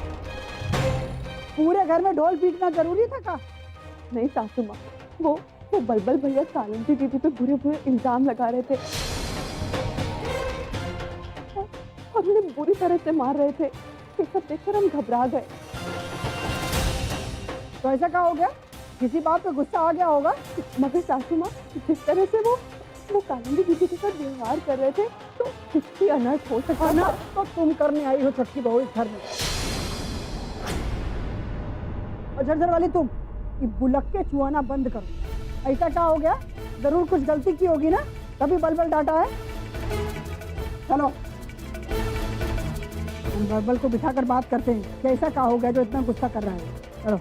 पूरे घर में ढोल पीटना जरूरी था का? नहीं सासू माँ, वो बलबल भैया कालिंदी दीदी पे बुरे बुरे इल्जाम लगा रहे थे और उन्हें बुरी तरह से मार रहे थे। ये सब देखकर हम घबरा गए। तो ऐसा क्या हो गया? किसी बात पे गुस्सा आ गया होगा। मगर सासू माँ, जिस तरह से वो कालिंदी दीदी के साथ व्यवहार कर रहे थे तो कुछ भी अनर्थ हो सकता था। तो तुम करने आई हो छठी बहू इस घर में। और झरझर वाली तुम, ये बुलक के चुआना बंद करो। ऐसा क्या हो गया? जरूर कुछ गलती की होगी ना, तभी बलबल डांटा है। चलो हम बलबल को बिठाकर बात करते हैं कि ऐसा क्या हो गया जो इतना गुस्सा कर रहा है। चलो।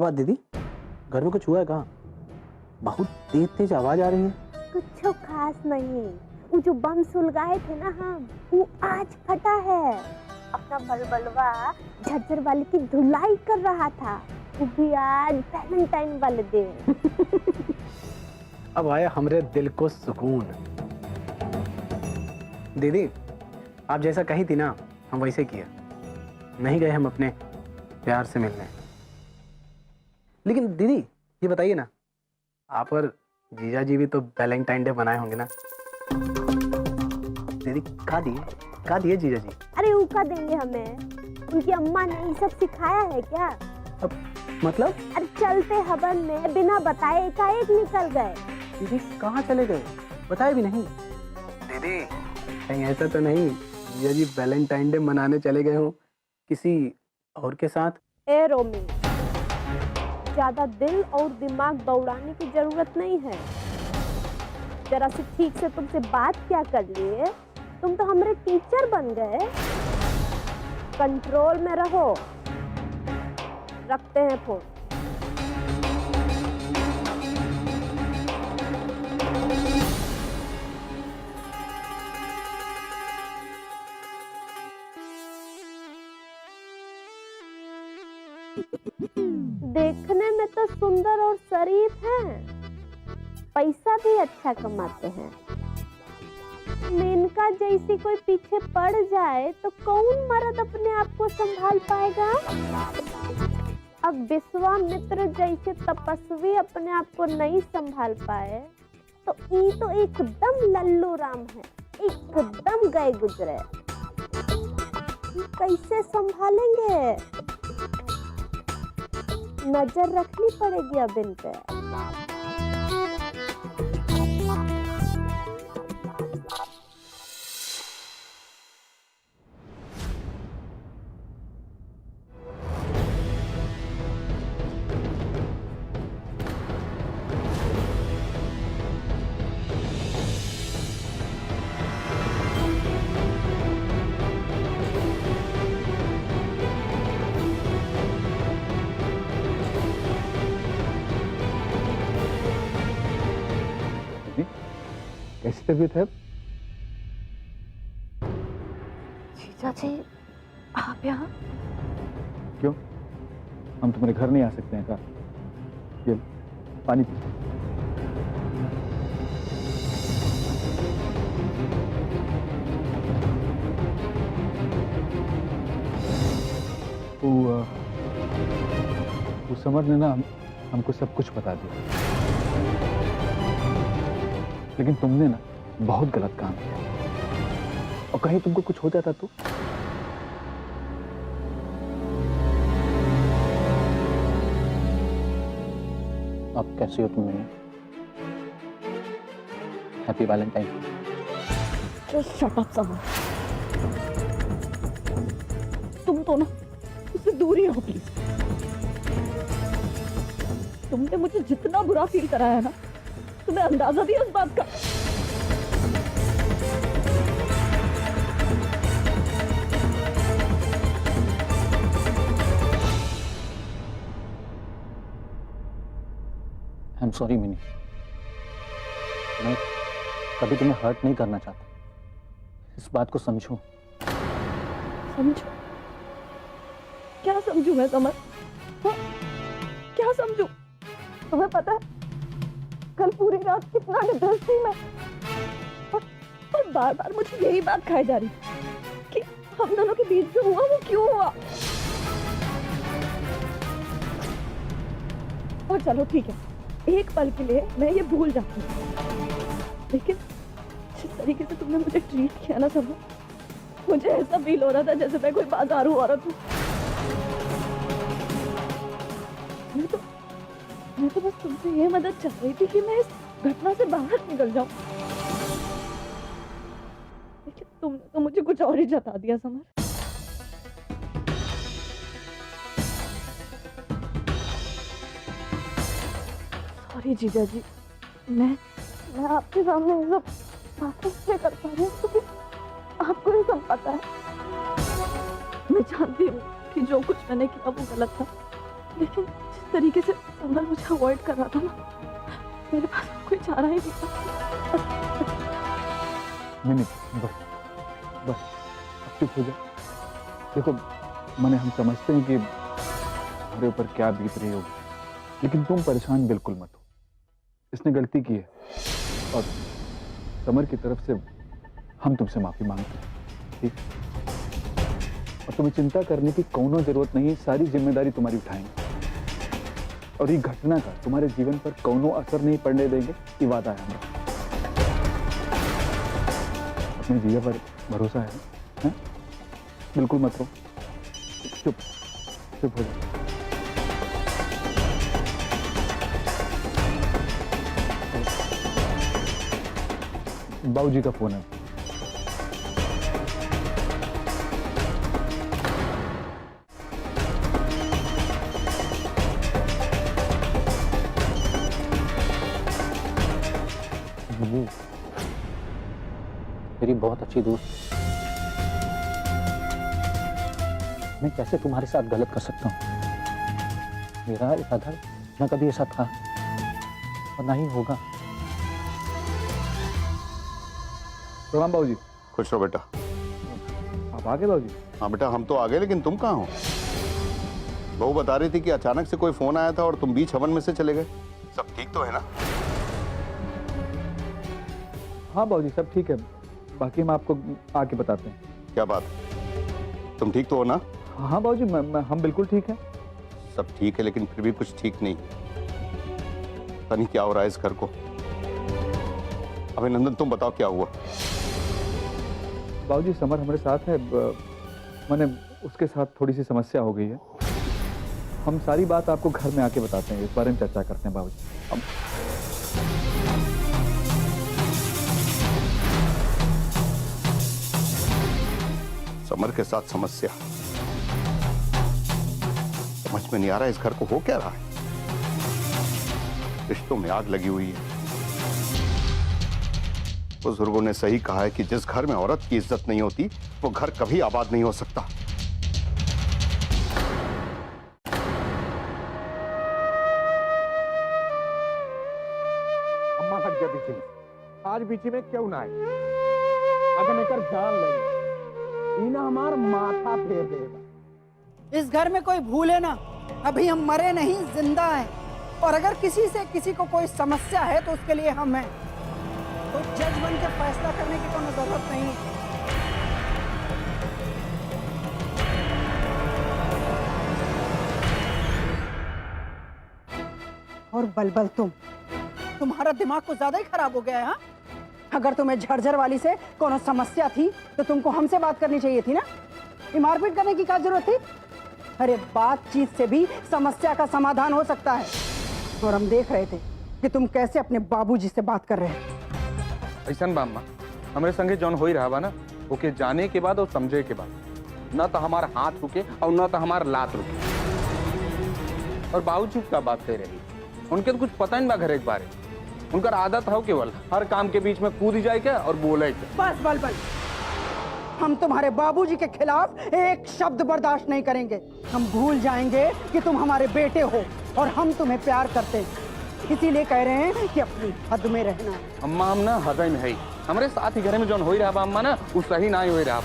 बात दीदी, घर में कुछ हुआ है? कहाँ? बहुत तेज तेज आवाज आ रही है। कुछ खास नहीं, वो जो बम सुलगाए थे ना हम, वो आज फटा है। अपना बलबलवा झज्जर वाले की धुलाई कर रहा था, वो भी आज वैलेंटाइन वाले दिन। अब आया हमरे दिल को सुकून। दीदी आप जैसा कही थी ना, हम वैसे किया। नहीं गए हम अपने प्यार से मिलने। लेकिन दीदी ये बताइए ना, आप और जीजा जी भी तो वैलेंटाइन डे बनाए होंगे ना? दीदी खा दिए जीजा जी? अरे वो का देंगे हमें, उनकी अम्मा ने ये सब सिखाया है क्या? अब मतलब? अरे चलते हवन में बिना बताए एकाएक निकल गए। दीदी कहाँ चले गए, बताए भी नहीं? दीदी कहीं ऐसा तो नहीं जीजा जी वैलेंटाइन डे मनाने चले गए हो किसी और के साथ? ए रोमी, ज्यादा दिल और दिमाग दौड़ाने की जरूरत नहीं है। जरा से ठीक से तुमसे बात क्या कर लिए, तुम तो हमारे टीचर बन गए। कंट्रोल में रहो। रखते हैं फोन। देखने में तो सुंदर और शरीफ हैं, पैसा भी अच्छा कमाते हैं। मेनका जैसी कोई पीछे पड़ जाए तो कौन मर्द अपने आप को संभाल पाएगा? अब विश्वामित्र जैसे तपस्वी अपने आप को नहीं संभाल पाए तो ये तो एकदम लल्लू राम है, एकदम गए गुजरे। कैसे संभालेंगे? नजर रखनी पड़ेगी अब इन पे। कैसी तबीयत है? जीजा जी आप यहाँ? क्यों, हम तुम्हारे घर नहीं आ सकते हैं क्या? ये पानी पी। वो समर ने ना हमको सब कुछ बता दिया, लेकिन तुमने ना बहुत गलत काम किया। और कहीं तुमको कुछ हो जाता तो? अब कैसे हो तुम? Happy Valentine. Shut up summer, तुम तो ना उससे दूर ही रहो प्लीज। तुमने मुझे जितना बुरा फील कराया ना, तुम्हें अंदाजा भी उस बात का? आई एम सॉरी मिनी, मैं कभी तुम्हें हर्ट नहीं करना चाहता, इस बात को समझो। समझो? क्या समझू मैं समर? हाँ? क्या समझू? तुम्हें पता है कल पूरी रात कितना डिप्रेस थी मैं, और बार बार मुझे यही बात खाई जा रही कि हम दोनों के बीच जो हुआ वो क्यों हुआ। और चलो ठीक है, एक पल के लिए मैं ये भूल जाती हूँ, लेकिन जिस तरीके से तुमने मुझे ट्रीट किया ना समझ, मुझे ऐसा फील हो रहा था जैसे मैं कोई बाजारू औरत हूँ। मैं तो बस तुमसे ये मदद चाह रही थी कि मैं इस घटना से बाहर निकल जाऊं, लेकिन तुमने तो मुझे कुछ और ही जता दिया समर। सॉरी जीजा जी, मैं आपके सामने ये सब बातें इसलिए कर पा रही हूँ क्योंकि आपको ये सब पता है। मैं जानती हूँ कि जो कुछ मैंने किया वो गलत था, लेकिन तरीके से समर मुझे अवॉइड कर रहा था ना, मेरे पास कोई चारा ही नहीं था। नहीं, बस बस अब चुप हो जा। देखो माने हम समझते हैं कि हमारे ऊपर क्या बीत रही होगी, लेकिन तुम परेशान बिल्कुल मत हो। इसने गलती की है और समर की तरफ से हम तुमसे माफी मांगते हैं, ठीक? और तुम्हें चिंता करने की कोनो जरूरत नहीं, सारी जिम्मेदारी तुम्हारी उठाएंगे और ये घटना का तुम्हारे जीवन पर कोनो असर नहीं पड़ने देंगे, ये वादा है हमारा। अपने जिया पर भरोसा है हैं? बिल्कुल मत रो, चुप चुप हो जाओ। बाबूजी का फोन है। मेरी बहुत अच्छी दोस्त, मैं कैसे तुम्हारे साथ गलत कर सकता हूँ? मेरा इरादा न कभी ऐसा था और ना ही होगा। प्रणाम बाबूजी। खुश रहो बेटा। आप आ गए बाबूजी? हाँ बेटा, हम तो आ गए, लेकिन तुम कहाँ हो? बहू बता रही थी कि अचानक से कोई फोन आया था और तुम बीच हवन में से चले गए। सब ठीक तो है ना? हाँ बाबूजी सब ठीक है, बाकी हम आपको आके बताते हैं। क्या बात, तुम ठीक तो हो ना? हाँ बाबूजी हम बिल्कुल ठीक हैं। सब ठीक है, लेकिन फिर भी कुछ ठीक नहीं। पता नहीं क्या हो रहा है इस घर को। अभिनंदन तुम बताओ क्या हुआ? बाबूजी समर हमारे साथ है, मैंने उसके साथ थोड़ी सी समस्या हो गई है। हम सारी बात आपको घर में आके बताते हैं, इस बारे में चर्चा करते हैं बाबूजी। समर के साथ समस्या? समझ में नहीं आ रहा इस घर को हो क्या रहा है। रिश्तों में आग लगी हुई है। बुजुर्गों ने सही कहा है कि जिस घर में औरत की इज्जत नहीं होती वो घर कभी आबाद नहीं हो सकता। अम्मा हट गया बीच में, आज बीच में क्यों ना आए? अगर मेकर जान ले इना हमार माथा फेर देगा। इस घर में कोई भूले ना, अभी हम मरे नहीं, जिंदा हैं। और अगर किसी से किसी को कोई समस्या है तो उसके लिए हम हैं। तो जज बन के फैसला करने की कोई जरूरत नहीं। और बलबल तुम्हारा दिमाग कुछ ज्यादा ही खराब हो गया है। हाँ? अगर तुम्हें झरझर वाली से कोनो समस्या थी तो तुमको हमसे बात करनी चाहिए थी ना। ये मारपीट करने की क्या जरूरत थी? अरे बातचीत से भी समस्या का समाधान हो सकता है। और हम देख रहे थे कि तुम कैसे अपने बाबूजी से बात कर रहे हैं। ऐसा बाम्मा हमारे संगे जौन हो ही रहा बा ना, ओके जाने के बाद और समझे के बाद ना तो हमारा हाथ रुके और ना तो हमारा लात रुके। और बाबूजी का बात कह रही, उनके तो कुछ पता नहीं बा घर एक बारे। उनका आदत हो केवल हर काम के बीच में कूद जाए क्या और बोले क्या। बस बलबल, हम तुम्हारे बाबूजी के खिलाफ एक शब्द बर्दाश्त नहीं करेंगे। हम भूल जाएंगे कि तुम हमारे बेटे हो और हम तुम्हें प्यार करते हैं। इसीलिए कह रहे हैं कि अपनी हद में रहना। अम्मा हम ना हद में है, हमारे साथ ही घर में जौन हो ही रहा बा अम्मा ना, वो सही ना ही हो रहा।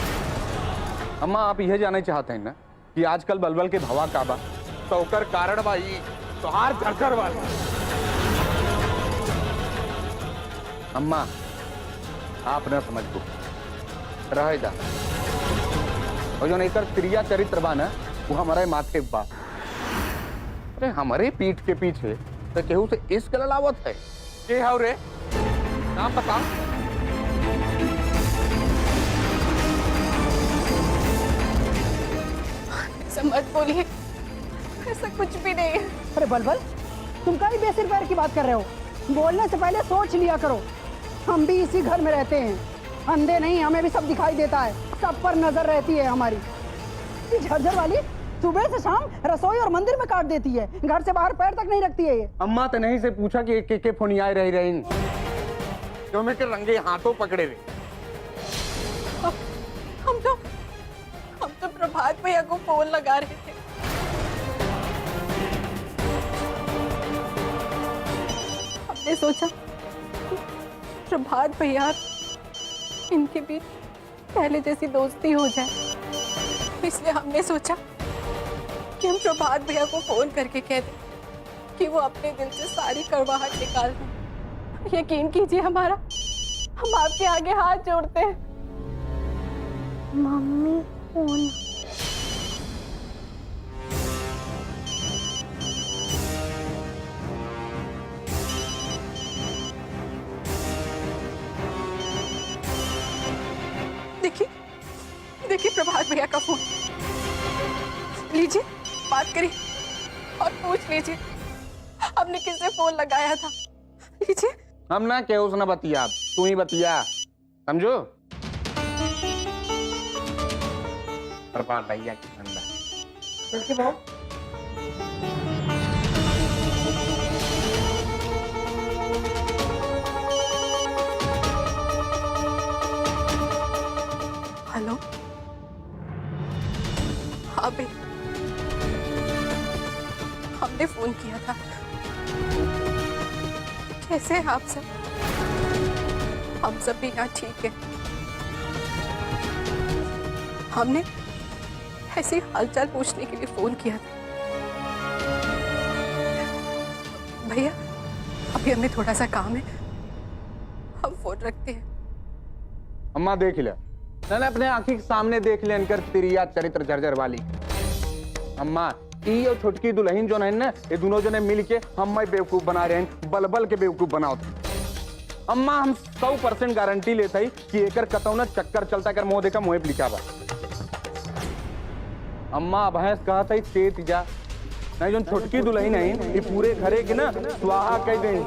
अम्मा आप यह जानना चाहते हैं ना कि आजकल बलबल के भवा का बा, तो ओकर कारण बा ई तोहार झरझर वाला। अम्मा आप न समझ को रहे दा, और जो एकर क्रिया चरित्र बा ना वो हमारे माथे बा। अरे हमारे पीठ के पीछे तो केहू से इश्क ललावत है। के हाउ रे नाम बता। ऐसा मत बोलिए, ऐसा कुछ भी नहीं है। अरे बलबल, तुम का ही बेसिर पैर की बात कर रहे हो? बोलने से पहले सोच लिया करो। हम भी इसी घर में रहते हैं, अंधे नहीं, हमें भी सब दिखाई देता है, सब पर नजर रहती है हमारी। ये झरझर वाली सुबह से शाम रसोई और मंदिर में काट देती है, घर से बाहर पैर तक नहीं रखती है ये। अम्मा तो नहीं से पूछा कि के फोन आए रही जो मैं के रंगे हाथों पकड़े रहे। हम तो प्रभात भैया को फोन लगा रहे थे। हमने सोचा कि प्रभात भैया इनके बीच पहले जैसी दोस्ती हो जाए, इसलिए हमने सोचा कि हम प्रभात भैया को फोन करके कह दें कि वो अपने दिल से सारी कड़वाहट निकाल दें। यकीन कीजिए हमारा, हम आपके आगे हाथ जोड़ते हैं। Mummy phone. देखिए देखिए प्रभात भैया का फोन, लीजिए बात करिए और पूछ लीजिए आपने किससे फोन लगाया था। लीजिए। हम ना के उसने बतिया, तू ही बतिया, समझो। प्रभात भैया की नंदा। हेलो, हाँ बे, हमने फोन किया था। कैसे हैं आप सब? हम सब भी यहाँ ठीक है। हमने ऐसी हालचाल पूछने के लिए फोन किया था। भैया अभी हमें थोड़ा सा काम है, हम फोन रखते हैं। अम्मा देख ले, मैंने अपने आंखी के सामने देख ले इनकर तिरिया चरित्र जर्जर वाली। अम्मा ई और छोटकी दुल्हन जो है ना, ये दोनों जने मिल के हम बेवकूफ बना रहे हैं, बल के बेवकूफ बनाओ। अम्मा हम 100% गारंटी लेते ही कि एकर कतौना चक्कर चलता कर मोह देखा मुँह लिखा बा। अम्मा भैंस कहा था तेज जा नहीं, जो छोटकी दुल्हन है ये पूरे घरे के ना स्वाहा कह दें।